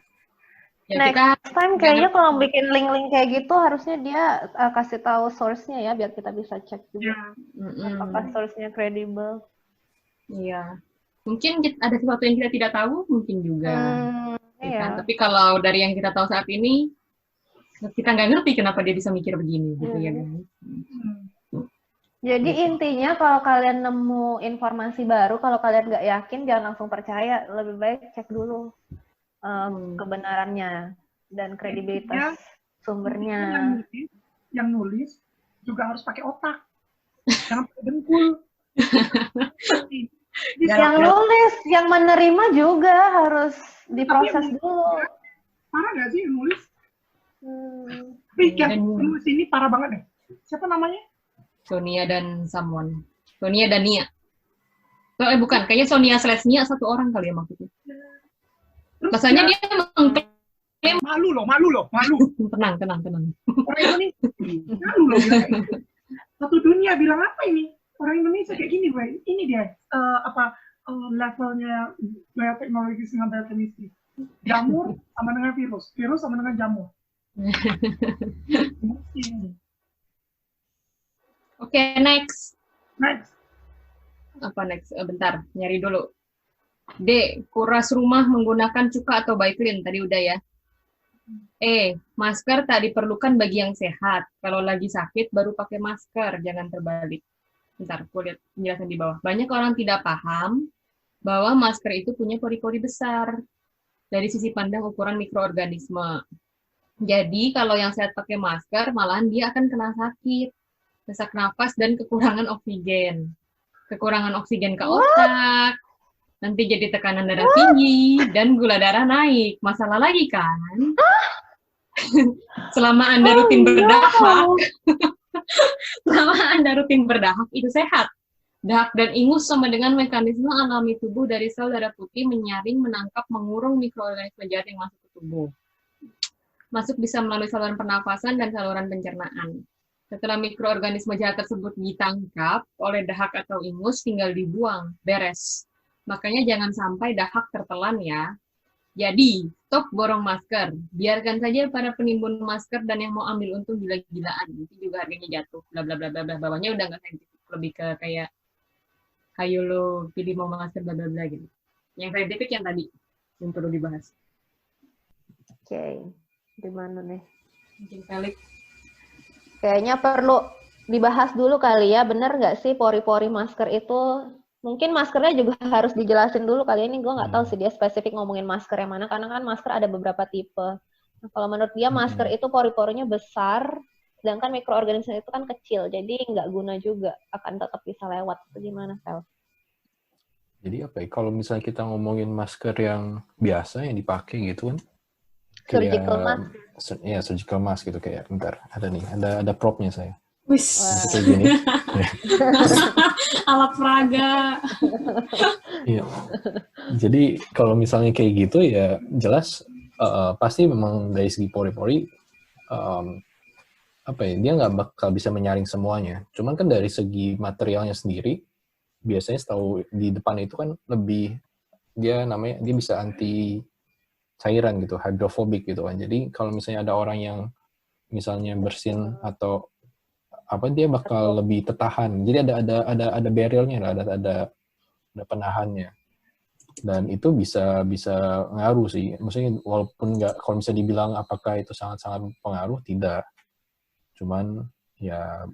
S2: Ya,
S3: Next time kayaknya kalau bikin link-link kayak gitu harusnya dia kasih tahu source-nya ya biar kita bisa cek juga apakah source-nya kredibel.
S2: Iya. Mungkin ada sesuatu yang kita tidak tahu, mungkin juga.
S3: Iya.
S2: Kan? Tapi kalau dari yang kita tahu saat ini, kita nggak ngerti kenapa dia bisa mikir begini, gitu ya guys.
S3: Jadi intinya kalau kalian nemu informasi baru, kalau kalian nggak yakin jangan langsung percaya, lebih baik cek dulu kebenarannya dan kredibilitas sumbernya.
S1: Yang nulis juga harus pakai otak, jangan pakai dengkul.
S3: Yang nulis, yang menerima juga harus diproses dulu.
S1: Parah nggak sih yang nulis? Tapi yang nulis ini parah banget deh. Siapa namanya?
S2: Sonia dan someone. Sonia dan Nia. Bukan, kayaknya Sonia / Nia satu orang kali ya maksudnya. Rasanya dia mengklaim
S1: malu loh.
S2: Tenang.
S1: Orang Indonesia malu loh bilang kayak gitu. Satu dunia bilang apa ini? Orang Indonesia kayak gini, Bray. Ini dia levelnya bioteknologi dengan biochemistry. Jamur sama dengan virus sama dengan jamur.
S2: Oke, next. Apa next? Bentar, nyari dulu. D. Kuras rumah menggunakan cuka atau Baiklin. Tadi udah ya. E. Masker tak diperlukan bagi yang sehat. Kalau lagi sakit baru pakai masker. Jangan terbalik. Bentar, aku lihat penjelasan di bawah. Banyak orang tidak paham bahwa masker itu punya pori-pori besar. Dari sisi pandang ukuran mikroorganisme. Jadi, kalau yang sehat pakai masker, malahan dia akan kena sakit. Sesak nafas dan kekurangan oksigen. Kekurangan oksigen ke otak. Nanti jadi tekanan darah tinggi dan gula darah naik. Masalah lagi kan? Selama Anda rutin berdahak, itu sehat. Dahak dan ingus sama dengan mekanisme alami tubuh dari sel darah putih menyaring, menangkap, mengurung mikroorganisme jahat yang masuk ke tubuh. Masuk bisa melalui saluran pernafasan dan saluran pencernaan. Setelah mikroorganisme jahat tersebut ditangkap oleh dahak atau ingus, tinggal dibuang, beres. Makanya jangan sampai dahak tertelan ya. Jadi, stop borong masker. Biarkan saja para penimbun masker dan yang mau ambil untung gila-gilaan. Nanti juga harganya jatuh. Bla bla bla bla bla. Bawahnya udah nggak saintifik, lebih ke kayak ayo lo pilih mau masker bla bla bla gitu. Yang saintifik yang tadi yang perlu dibahas.
S3: Oke. Di mana nih?
S2: Mungkin Felix.
S3: Kayaknya perlu dibahas dulu kali ya. Bener nggak sih pori-pori masker itu? Mungkin maskernya juga harus dijelasin dulu kali ini. Gue nggak tahu sih dia spesifik ngomongin masker yang mana, karena kan masker ada beberapa tipe. Nah, kalau menurut dia masker itu pori-porinya besar, sedangkan mikroorganisme itu kan kecil, jadi nggak guna juga, akan tetap bisa lewat. Itu gimana, Fel?
S4: Jadi apa ya, kalau misalnya kita ngomongin masker yang biasa yang dipakai gitu kan,
S3: Surgical mask.
S4: Ya, surgical mask gitu kayak, bentar, ada prop-nya saya.
S2: Wis.
S4: Kayak gini.
S2: Alat peraga.
S4: Iya. Jadi kalau misalnya kayak gitu ya jelas pasti memang dari segi pori-pori dia nggak bakal bisa menyaring semuanya. Cuman kan dari segi materialnya sendiri biasanya setahu di depan itu kan lebih dia bisa anti cairan gitu, hydrophobic gitu kan. Jadi kalau misalnya ada orang yang misalnya bersin atau dia bakal lebih tertahan. Jadi ada barrier-nya, ada penahannya. Dan itu bisa ngaruh sih. Maksudnya walaupun nggak, kalau bisa dibilang apakah itu sangat-sangat pengaruh, tidak. Cuman ya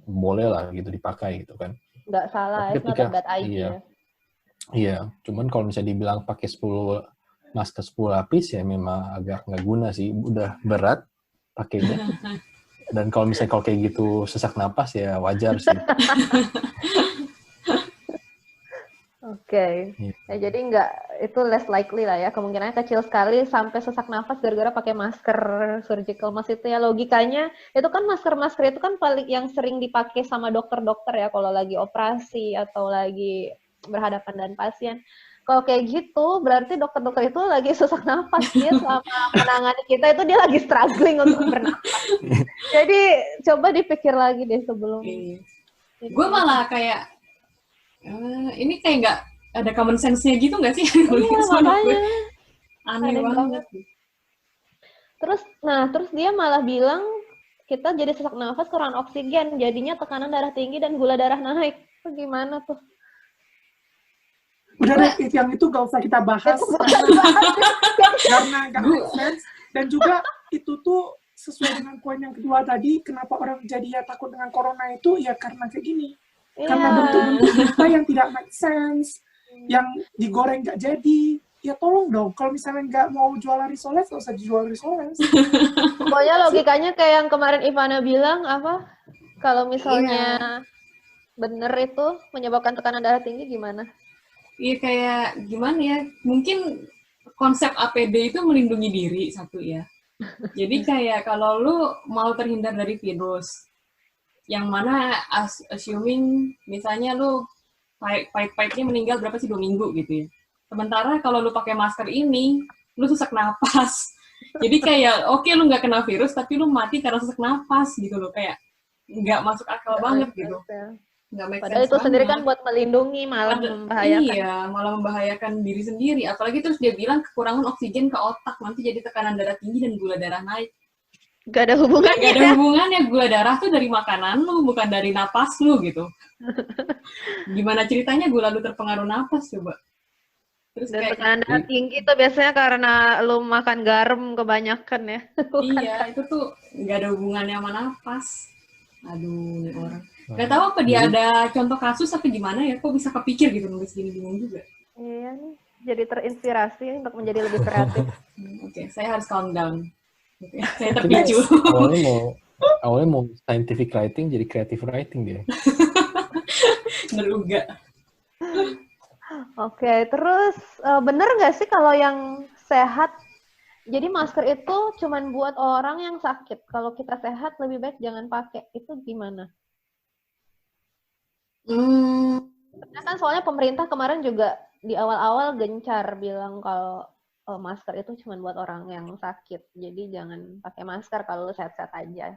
S4: boleh lah gitu dipakai gitu kan.
S3: Nggak salah, it's not a bad idea.
S4: Iya. Cuman kalau misalnya dibilang pakai 10 masker 10 lapis ya memang agak nggak guna sih, udah berat pakainya. Dan kalau kayak gitu sesak napas ya wajar sih.
S3: Oke. Ya, jadi nggak, itu less likely lah ya, kemungkinannya kecil sekali sampai sesak nafas gara-gara pakai masker surgical mask itu ya. Logikanya itu kan masker itu kan paling yang sering dipakai sama dokter-dokter ya kalau lagi operasi atau lagi berhadapan dengan pasien. Kalau kayak gitu berarti dokter-dokter itu lagi sesak nafas, dia selama menangani kita itu dia lagi struggling untuk bernafas. Jadi coba dipikir lagi deh sebelum.
S2: Gue malah kayak ini kayak nggak ada common sense-nya gitu nggak sih?
S3: Iya, makanya.
S2: Aneh banget.
S3: Terus dia malah bilang kita jadi sesak nafas, kurang oksigen, jadinya tekanan darah tinggi dan gula darah naik. Itu gimana tuh?
S1: Udah deh, yang itu gak usah kita bahas. Karena gak make sense. Dan juga itu tuh sesuai dengan poin yang kedua tadi, kenapa orang jadi ya takut dengan corona itu, ya karena kayak gini. Karena bentuk-bentuk berita yang tidak make sense, yang digoreng gak jadi. Ya tolong dong, kalau misalnya nggak mau jual risoles, nggak usah dijual risoles.
S3: Pokoknya logikanya kayak yang kemarin Ivana bilang, apa? Kalau misalnya bener itu menyebabkan tekanan darah tinggi gimana?
S2: Iya kayak gimana ya? Mungkin konsep APD itu melindungi diri satu ya. Jadi kayak kalau lu mau terhindar dari virus, yang mana assuming misalnya lu pahit-pahitnya meninggal berapa sih 2 minggu gitu ya. Sementara kalau lu pakai masker ini, lu sesak napas. Jadi kayak oke, lu nggak kena virus tapi lu mati karena sesak napas gitu loh, kayak nggak masuk akal banget gitu.
S3: Padahal itu sendiri kan buat melindungi, malah membahayakan.
S2: Iya, malah membahayakan diri sendiri. Apalagi terus dia bilang kekurangan oksigen ke otak, nanti jadi tekanan darah tinggi dan gula darah naik.
S3: Gak ada hubungannya.
S2: Gak ada hubungannya, gula darah tuh dari makanan lu, bukan dari napas lu gitu. Gimana ceritanya gula lu terpengaruh napas coba? Terus
S3: dan
S2: kayak
S3: tekanan darah tinggi itu biasanya karena lu makan garam kebanyakan ya.
S2: iya, itu tuh gak ada hubungannya sama napas. Aduh, nih orang. Gak tahu apa dia ada contoh kasus apa gimana ya, kok bisa kepikir gitu nulis gini, bingung juga.
S3: Iya nih, jadi terinspirasi untuk menjadi lebih kreatif.
S2: Oke, saya harus calm down. Okay. Saya terpicu.
S4: Awalnya mau scientific writing jadi creative writing dia.
S2: Beruga.
S3: Oke, terus bener nggak sih kalau yang sehat, jadi masker itu cuman buat orang yang sakit. Kalau kita sehat lebih baik jangan pakai. Itu gimana? Karena kan soalnya pemerintah kemarin juga di awal-awal gencar bilang kalau masker itu cuma buat orang yang sakit. Jadi jangan pakai masker kalau lu sehat-sehat aja.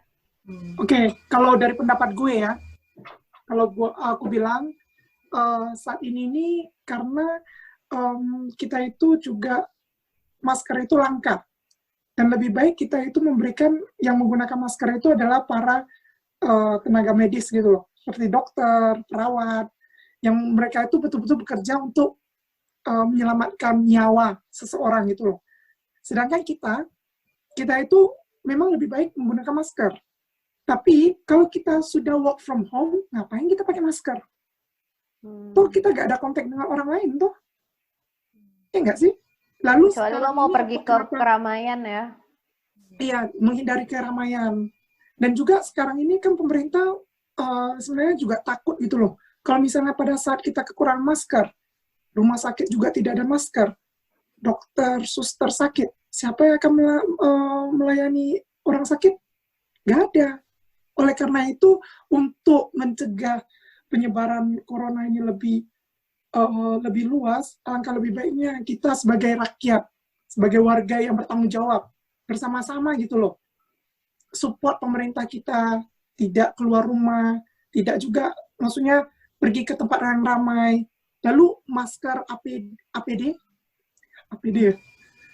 S1: Oke, kalau dari pendapat gue ya, kalau aku bilang saat ini nih karena kita itu juga masker itu langka. Dan lebih baik kita itu memberikan yang menggunakan masker itu adalah para tenaga medis gitu loh. Seperti dokter, perawat, yang mereka itu betul-betul bekerja untuk menyelamatkan nyawa seseorang gitu loh. Sedangkan kita itu memang lebih baik menggunakan masker. Tapi kalau kita sudah work from home, ngapain kita pakai masker? Toh kita gak ada kontak dengan orang lain tuh. Ya nggak sih? Lalu
S3: kecuali lo mau pergi ke keramaian ya.
S1: Iya, menghindari keramaian. Dan juga sekarang ini kan pemerintah sebenarnya juga takut gitu loh. Kalau misalnya pada saat kita kekurangan masker, rumah sakit juga tidak ada masker, dokter, suster sakit, siapa yang akan melayani orang sakit? Gak ada. Oleh karena itu, untuk mencegah penyebaran corona ini lebih luas, alangkah lebih baiknya kita sebagai rakyat, sebagai warga yang bertanggung jawab, bersama-sama gitu loh, support pemerintah kita, tidak keluar rumah, tidak juga, maksudnya pergi ke tempat yang ramai, lalu masker APD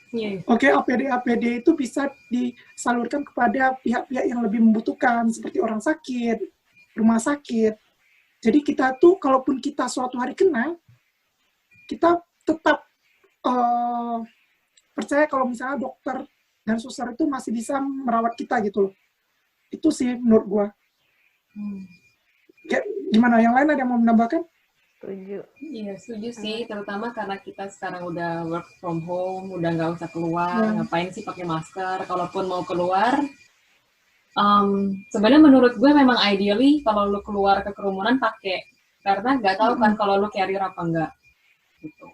S2: Yeah.
S1: Oke, APD itu bisa disalurkan kepada pihak-pihak yang lebih membutuhkan, seperti orang sakit, rumah sakit. Jadi kita tuh, kalaupun kita suatu hari kena, kita tetap percaya kalau misalnya dokter dan suster itu masih bisa merawat kita gitu loh. Itu sih menurut gua. Gimana? Yang lain ada yang mau menambahkan?
S3: Setuju.
S2: Iya, setuju sih. Terutama karena kita sekarang udah work from home, udah nggak usah keluar. Ngapain sih pakai masker? Kalaupun mau keluar, sebenarnya menurut gue memang ideally kalau lu keluar ke kerumunan pakai. Karena nggak tahu kan kalau lu carrier apa enggak. Gitu.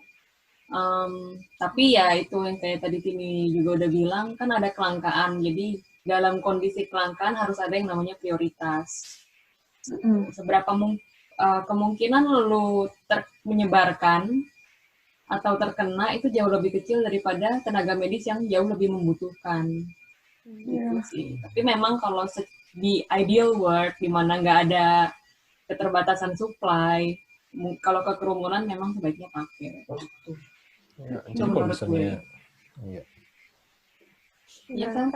S2: Tapi ya itu yang kayak tadi Tini juga udah bilang, kan ada kelangkaan. Jadi dalam kondisi kelangkaan harus ada yang namanya prioritas. Seberapa kemungkinan lu menyebarkan atau terkena itu jauh lebih kecil daripada tenaga medis yang jauh lebih membutuhkan. Gitu sih. Tapi memang kalau di ideal world di mana nggak ada keterbatasan supply, kalau ke kerumunan memang sebaiknya pakai. Gitu.
S4: Ya, jadi kalau misalnya,
S2: Iya kan?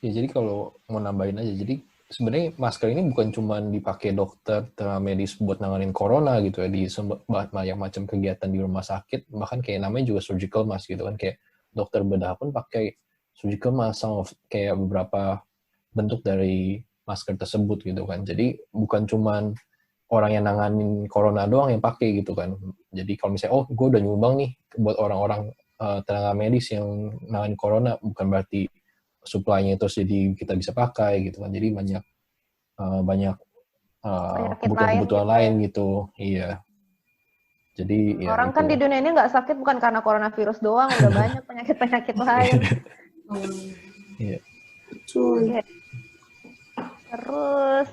S4: Ya jadi kalau mau nambahin aja, jadi sebenarnya masker ini bukan cuma dipakai dokter, tenaga medis buat nanganin corona gitu ya, di banyak macam kegiatan di rumah sakit, bahkan kayak namanya juga surgical mask gitu kan, kayak dokter bedah pun pakai surgical mask, kayak beberapa bentuk dari masker tersebut gitu kan. Jadi bukan cuma orang yang nanganin corona doang yang pakai gitu kan. Jadi kalau misalnya, oh gue udah nyumbang nih buat orang-orang tenaga medis yang nanganin corona, bukan berarti supply-nya terus jadi kita bisa pakai gitu kan. Jadi banyak kebutuhan-kebutuhan lain gitu. Iya. Jadi
S3: orang
S4: ya
S3: kan di dunia ini nggak sakit bukan karena coronavirus doang, udah banyak penyakit-penyakit lain.
S4: Iya.
S3: Okay. Terus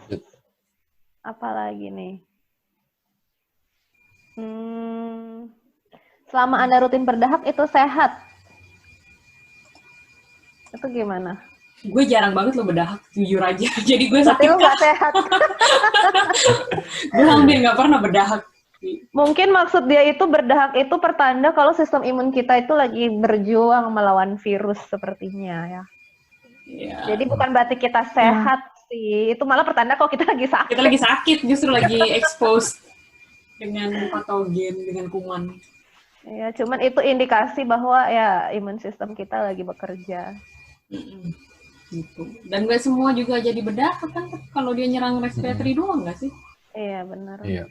S3: apa lagi nih? Selama Anda rutin berdahak itu sehat? Itu gimana?
S2: Gue jarang banget lo berdahak, jujur aja. Jadi gue sakit.
S3: Tapi lo nggak sehat.
S2: Gue hampir nggak pernah berdahak.
S3: Mungkin maksud dia itu berdahak itu pertanda kalau sistem imun kita itu lagi berjuang melawan virus sepertinya ya.
S2: Ya.
S3: Jadi bukan berarti kita sehat sih. Itu malah pertanda kalau kita lagi sakit.
S2: Kita lagi sakit, justru lagi exposed dengan patogen, dengan kuman.
S3: Ya, cuman itu indikasi bahwa ya imun sistem kita lagi bekerja.
S2: Gitu. Dan gak semua juga jadi bedah kan kalau dia nyerang respiratory doang gak sih?
S3: Iya benar.
S4: Iya.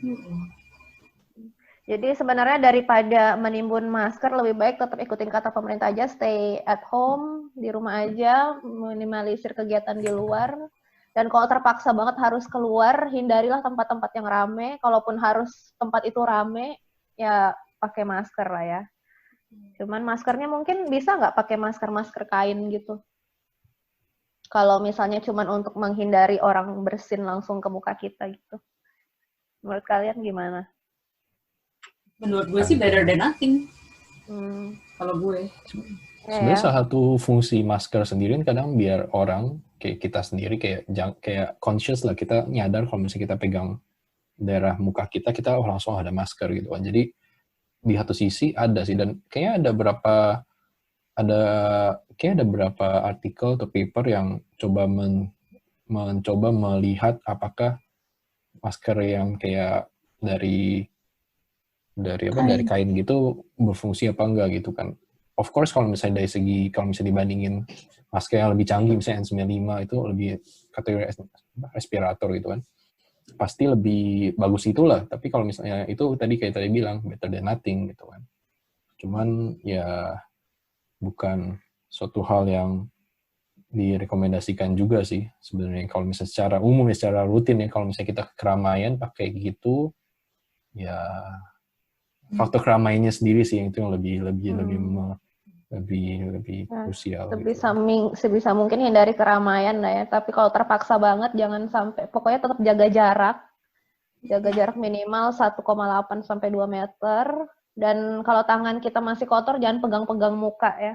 S3: Jadi sebenarnya daripada menimbun masker lebih baik tetap ikutin kata pemerintah aja, stay at home, di rumah aja, minimalisir kegiatan di luar. Dan kalau terpaksa banget harus keluar, hindarilah tempat-tempat yang rame. Kalaupun harus tempat itu rame, ya pakai masker lah ya. Cuman maskernya mungkin bisa nggak pakai masker kain gitu? Kalau misalnya cuman untuk menghindari orang bersin langsung ke muka kita gitu. Menurut kalian gimana?
S2: Menurut gue sih better than nothing. Kalau gue.
S4: Sebenarnya salah satu fungsi masker sendiri kan kadang biar orang kayak kita sendiri kayak conscious lah, kita nyadar kalau misalnya kita pegang daerah muka kita langsung ada masker gitu kan. Jadi di satu sisi ada sih, dan kayaknya ada beberapa artikel atau paper yang coba mencoba melihat apakah masker yang kayak dari kain gitu berfungsi apa enggak gitu kan. Of course kalau misalnya dibandingin masker yang lebih canggih misalnya N95 itu lebih kategori respirator gitu kan, pasti lebih bagus itulah. Tapi kalau misalnya itu tadi bilang better than nothing gitu kan. Cuman ya bukan suatu hal yang direkomendasikan juga sih sebenarnya kalau misalnya secara umum, secara rutin ya, kalau misalnya kita keramaian pakai gitu ya faktor keramaiannya sendiri sih yang itu yang lebih krusial.
S3: Sebisa mungkin hindari keramaian lah ya. Tapi kalau terpaksa banget jangan sampai, pokoknya tetap jaga jarak. Jaga jarak minimal 1,8 sampai 2 meter. Dan kalau tangan kita masih kotor jangan pegang-pegang muka ya.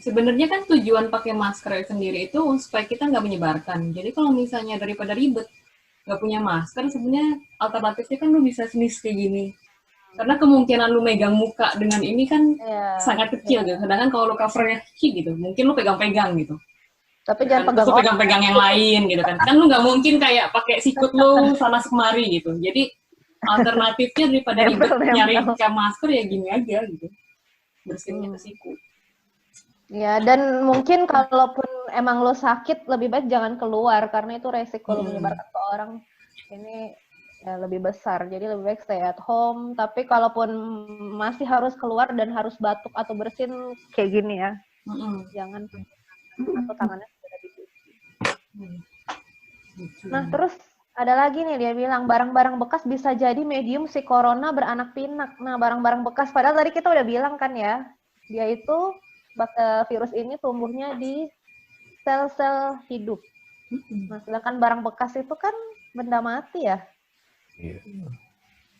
S2: Sebenarnya kan tujuan pakai masker sendiri itu supaya kita nggak menyebarkan. Jadi kalau misalnya daripada ribet nggak punya masker, sebenarnya alternatifnya kan lu bisa sneeze kayak gini. Karena kemungkinan lu megang muka dengan ini kan sangat kecil gitu. Sedangkan kalau lu covernya gitu, mungkin lu pegang-pegang gitu.
S3: Tapi jangan
S2: pegang yang lain gitu kan. Kan lu nggak mungkin kayak pakai sikut lu sana kemari gitu. Jadi alternatifnya daripada ribet nyari masker ya gini aja gitu. Bersinnya ke siku.
S3: Ya, dan mungkin kalaupun emang lo sakit lebih baik jangan keluar karena itu resiko lo menyebarkan ke orang. Ini ya, lebih besar. Jadi lebih baik stay at home. Tapi kalaupun masih harus keluar dan harus batuk atau bersin kayak gini ya, jangan atau tangannya sudah dicuci. Nah terus ada lagi nih dia bilang barang-barang bekas bisa jadi medium si corona beranak pinak. Nah barang-barang bekas padahal tadi kita udah bilang kan ya, dia itu virus ini tumbuhnya di sel-sel hidup. Nah sedangkan barang bekas itu kan benda mati ya.
S4: Iya.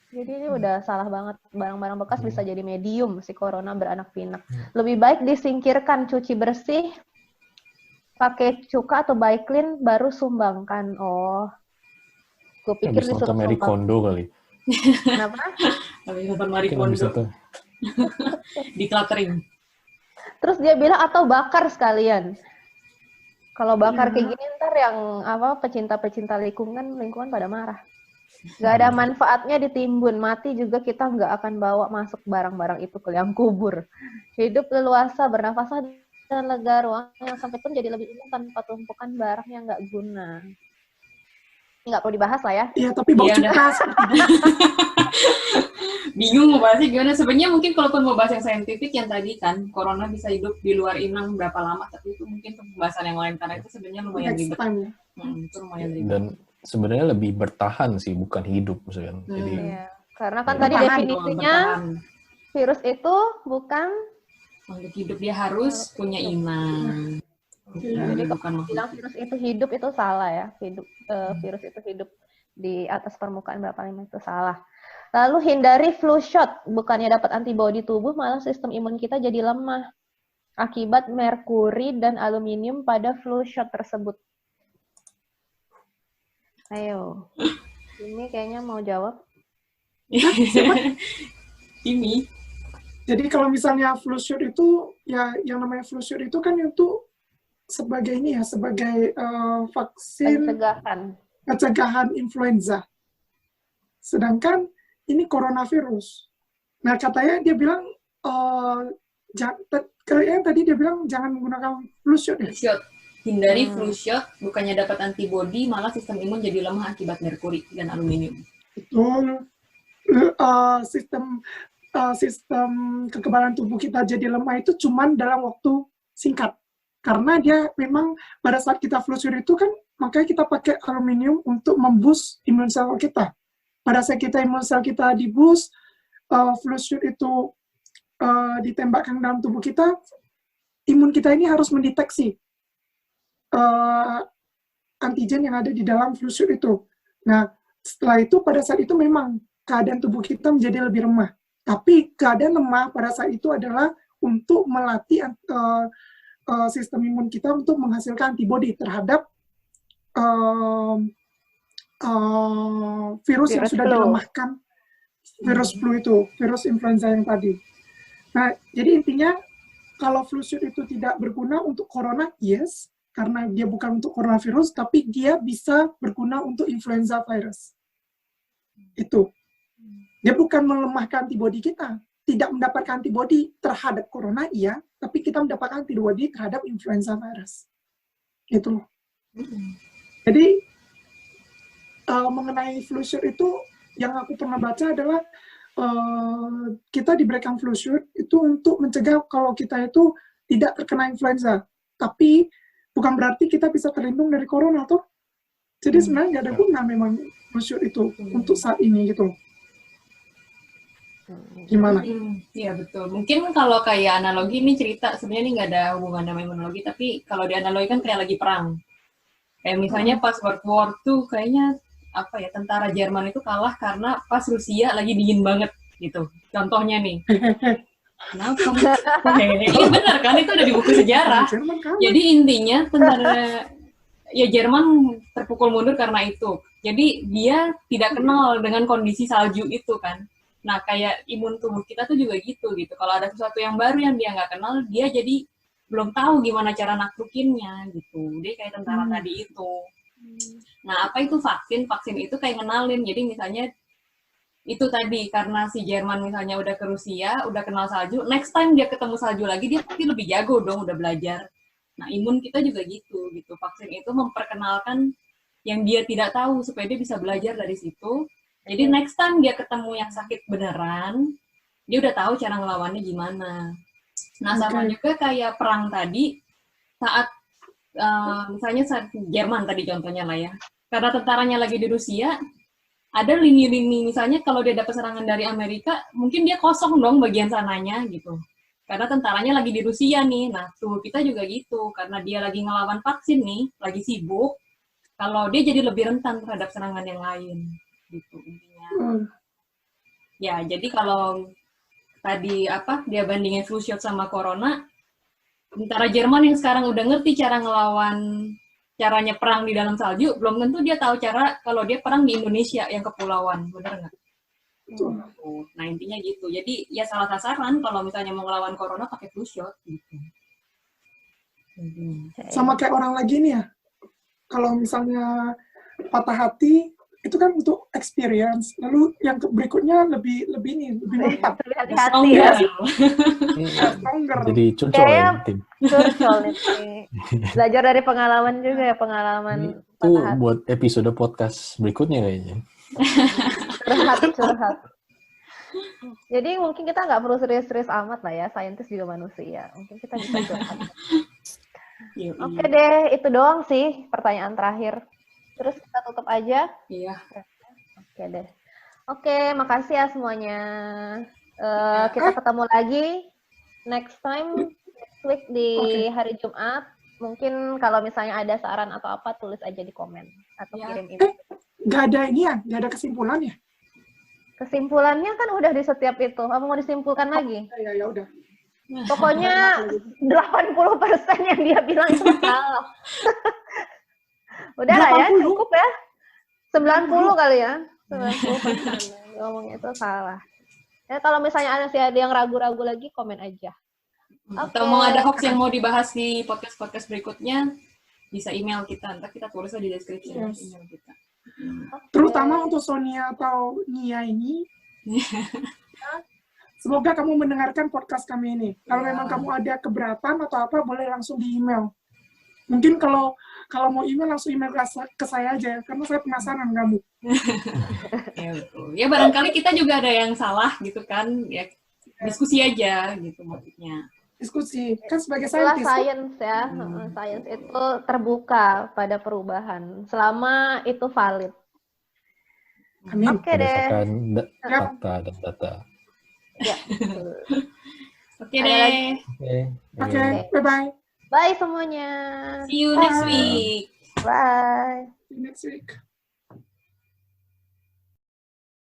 S3: Jadi ini udah salah banget. Barang-barang bekas bisa jadi medium si corona beranak pinak. Lebih baik disingkirkan, cuci bersih, pakai cuka atau Baiklin, baru sumbangkan. Oh, gue pikir
S4: Habis
S3: disuruh
S4: nonton Marie
S3: sumbang.
S4: Kondo kali.
S3: Kenapa?
S2: Habis nonton Marie
S4: Mungkin habis
S2: Kondo.
S4: itu.
S2: Decluttering.
S3: Terus dia bilang atau bakar sekalian. Kalau bakar kayak gini ntar yang pecinta-pecinta lingkungan pada marah. Gak ada manfaatnya ditimbun, mati juga kita nggak akan bawa masuk barang-barang itu ke liang kubur. Hidup leluasa, bernafaslah dan lega, ruang yang sampai pun jadi lebih indah tanpa tumpukan barang yang nggak guna. Nggak perlu dibahas lah ya.
S1: Iya, tapi bau cuka.
S2: Bingung mau bahasnya gimana. Sebenarnya mungkin kalaupun mau bahas yang saintifik yang tadi kan, corona bisa hidup di luar inang berapa lama, tapi itu mungkin pembahasan yang lain karena itu sebenarnya lumayan
S1: Next
S2: ribet.
S1: time ya.
S2: Itu lumayan ribet.
S4: Dan sebenarnya lebih bertahan sih, bukan hidup maksudnya. Jadi
S3: Iya. Karena kan
S4: Ya.
S3: tadi
S2: Bertahan,
S3: definisinya
S2: bertahan.
S3: virus itu bukan
S2: Untuk hidup dia harus punya inang.
S3: Jadi
S2: bukan
S3: kalau bilang virus itu hidup itu salah ya. Virus itu hidup di atas permukaan berapa lama itu salah. Lalu hindari flu shot. Bukannya dapat antibodi tubuh, malah sistem imun kita jadi lemah. Akibat merkuri dan aluminium pada flu shot tersebut. Ayo. Ini kayaknya mau jawab.
S2: Ini
S1: Jadi kalau misalnya flu shot itu, ya yang namanya flu shot itu kan itu sebagai ini ya, sebagai vaksin pencegahan influenza. Sedangkan ini coronavirus. Nah katanya dia bilang, kayaknya tadi dia bilang jangan menggunakan flu shot ya?
S2: flu shot. Hindari flu shot, bukannya dapat antibodi, malah sistem imun jadi lemah akibat merkuri dan aluminium.
S1: Betul. Sistem kekebalan tubuh kita jadi lemah itu cuman dalam waktu singkat. Karena dia memang pada saat kita flu shot itu kan, makanya kita pakai aluminium untuk memboost imun sel kita. Pada saat imun sel kita di-boost, flu shot itu ditembakkan dalam tubuh kita, imun kita ini harus mendeteksi antigen yang ada di dalam flu shot itu. Nah, setelah itu pada saat itu memang keadaan tubuh kita menjadi lebih lemah. Tapi keadaan lemah pada saat itu adalah untuk melatih sistem imun kita untuk menghasilkan antibodi terhadap virus yang sudah dilemahkan, virus flu itu, virus influenza yang tadi. Nah, jadi intinya kalau flu shot itu tidak berguna untuk corona, yes, karena dia bukan untuk coronavirus, tapi dia bisa berguna untuk influenza virus. Itu. Dia bukan melemahkan antibodi kita. Tidak mendapatkan antibodi terhadap corona, iya, tapi kita mendapatkan antibodi terhadap influenza virus. Gitu loh. Jadi, mengenai flu shot itu, yang aku pernah baca adalah kita diberikan flu shot itu untuk mencegah kalau kita itu tidak terkena influenza. Tapi, bukan berarti kita bisa terlindung dari corona, tuh. Jadi sebenarnya nggak ada guna memang flu shot itu untuk saat ini, gitu. Gimana?
S2: Iya betul. Mungkin kalau kayak analogi ini cerita sebenarnya ini nggak ada hubungan sama imunologi, tapi kalau dianalogikan kayak lagi perang. Kayak misalnya pas World War II kayaknya tentara Jerman itu kalah karena pas Rusia lagi dingin banget gitu. Contohnya nih. Kenapa? Iya benar kan, itu udah di buku sejarah. Jadi intinya tentara Jerman terpukul mundur karena itu. Jadi dia tidak kenal dengan kondisi salju itu kan. Nah, kayak imun tubuh kita tuh juga gitu. Kalau ada sesuatu yang baru yang dia nggak kenal, dia jadi belum tahu gimana cara naklukinnya, gitu. Dia kayak tentara tadi itu. Nah, apa itu vaksin? Vaksin itu kayak ngenalin. Jadi misalnya, itu tadi, karena si Jerman misalnya udah ke Rusia, udah kenal salju, next time dia ketemu salju lagi, dia pasti lebih jago dong, udah belajar. Nah, imun kita juga gitu. Vaksin itu memperkenalkan yang dia tidak tahu, supaya dia bisa belajar dari situ, Jadi next time dia ketemu yang sakit beneran, dia udah tahu cara ngelawannya gimana. Nah, sama juga kayak perang tadi, saat misalnya saat Jerman tadi contohnya lah ya, karena tentaranya lagi di Rusia, ada lini-lini misalnya kalau dia dapat serangan dari Amerika, mungkin dia kosong dong bagian sananya gitu. Karena tentaranya lagi di Rusia nih. Nah, tubuh kita juga gitu, karena dia lagi ngelawan vaksin nih, lagi sibuk, kalau dia jadi lebih rentan terhadap serangan yang lain. Gitu intinya. Ya, jadi kalau tadi dia bandingin flu shot sama corona, tentara Jerman yang sekarang udah ngerti cara ngelawan, caranya perang di dalam salju, belum tentu dia tahu cara kalau dia perang di Indonesia yang kepulauan, bener nggak? Nah, intinya gitu. Jadi ya salah sasaran kalau misalnya mau ngelawan corona pakai flu shot gitu.
S1: Sama kayak orang lagi nih ya, kalau misalnya patah hati itu kan untuk experience, lalu yang berikutnya lebih mantap,
S3: lebih hati-hati ya.
S1: stronger.
S4: Jadi curcol ya, tim.
S3: Curcol nih. Belajar dari pengalaman juga ya, pengalaman
S4: Itu buat episode podcast berikutnya kayaknya.
S3: Curhat. Jadi mungkin kita nggak perlu serius-serius amat lah ya, saintis juga manusia. Mungkin kita bisa curhat. Oke deh, itu doang sih pertanyaan terakhir. Terus kita tutup aja.
S2: Iya.
S3: Oke deh. Oke, makasih ya semuanya. Kita ketemu lagi next time, next week di hari Jumat. Mungkin kalau misalnya ada saran atau apa, tulis aja di komen. Atau kirim email.
S1: Nggak ada ini ya? Nggak ada kesimpulannya?
S3: Kesimpulannya kan udah di setiap itu. Apa mau disimpulkan lagi?
S1: Ya udah.
S3: Pokoknya 80% yang dia bilang itu salah. Udah lah ya, cukup ya. 90 kali ya. 90% ngomongnya itu salah. Ya, kalau misalnya ada yang ragu-ragu lagi, komen aja.
S2: Atau mau ada hoax yang mau dibahas di podcast-podcast berikutnya, bisa email kita. Ntar kita tulis di description email kita.
S1: Terutama untuk Sonia atau Nia ini, semoga kamu mendengarkan podcast kami ini. Kalau memang kamu ada keberatan atau apa, boleh langsung di email. Mungkin kalau mau email, langsung email ke saya aja, karena saya penasaran kamu.
S2: Ya barangkali kita juga ada yang salah gitu kan, ya diskusi aja gitu maksudnya.
S1: Diskusi, kan sebagai
S3: Itulah
S1: saintis.
S3: sains ya, sains itu terbuka pada perubahan, selama itu valid.
S1: Amin.
S3: Oke deh.
S4: Fakta dan data.
S3: Ya.
S2: Oke deh.
S1: Oke, bye-bye.
S3: Bye semuanya.
S2: See you next week.
S3: Bye.
S1: See you next week.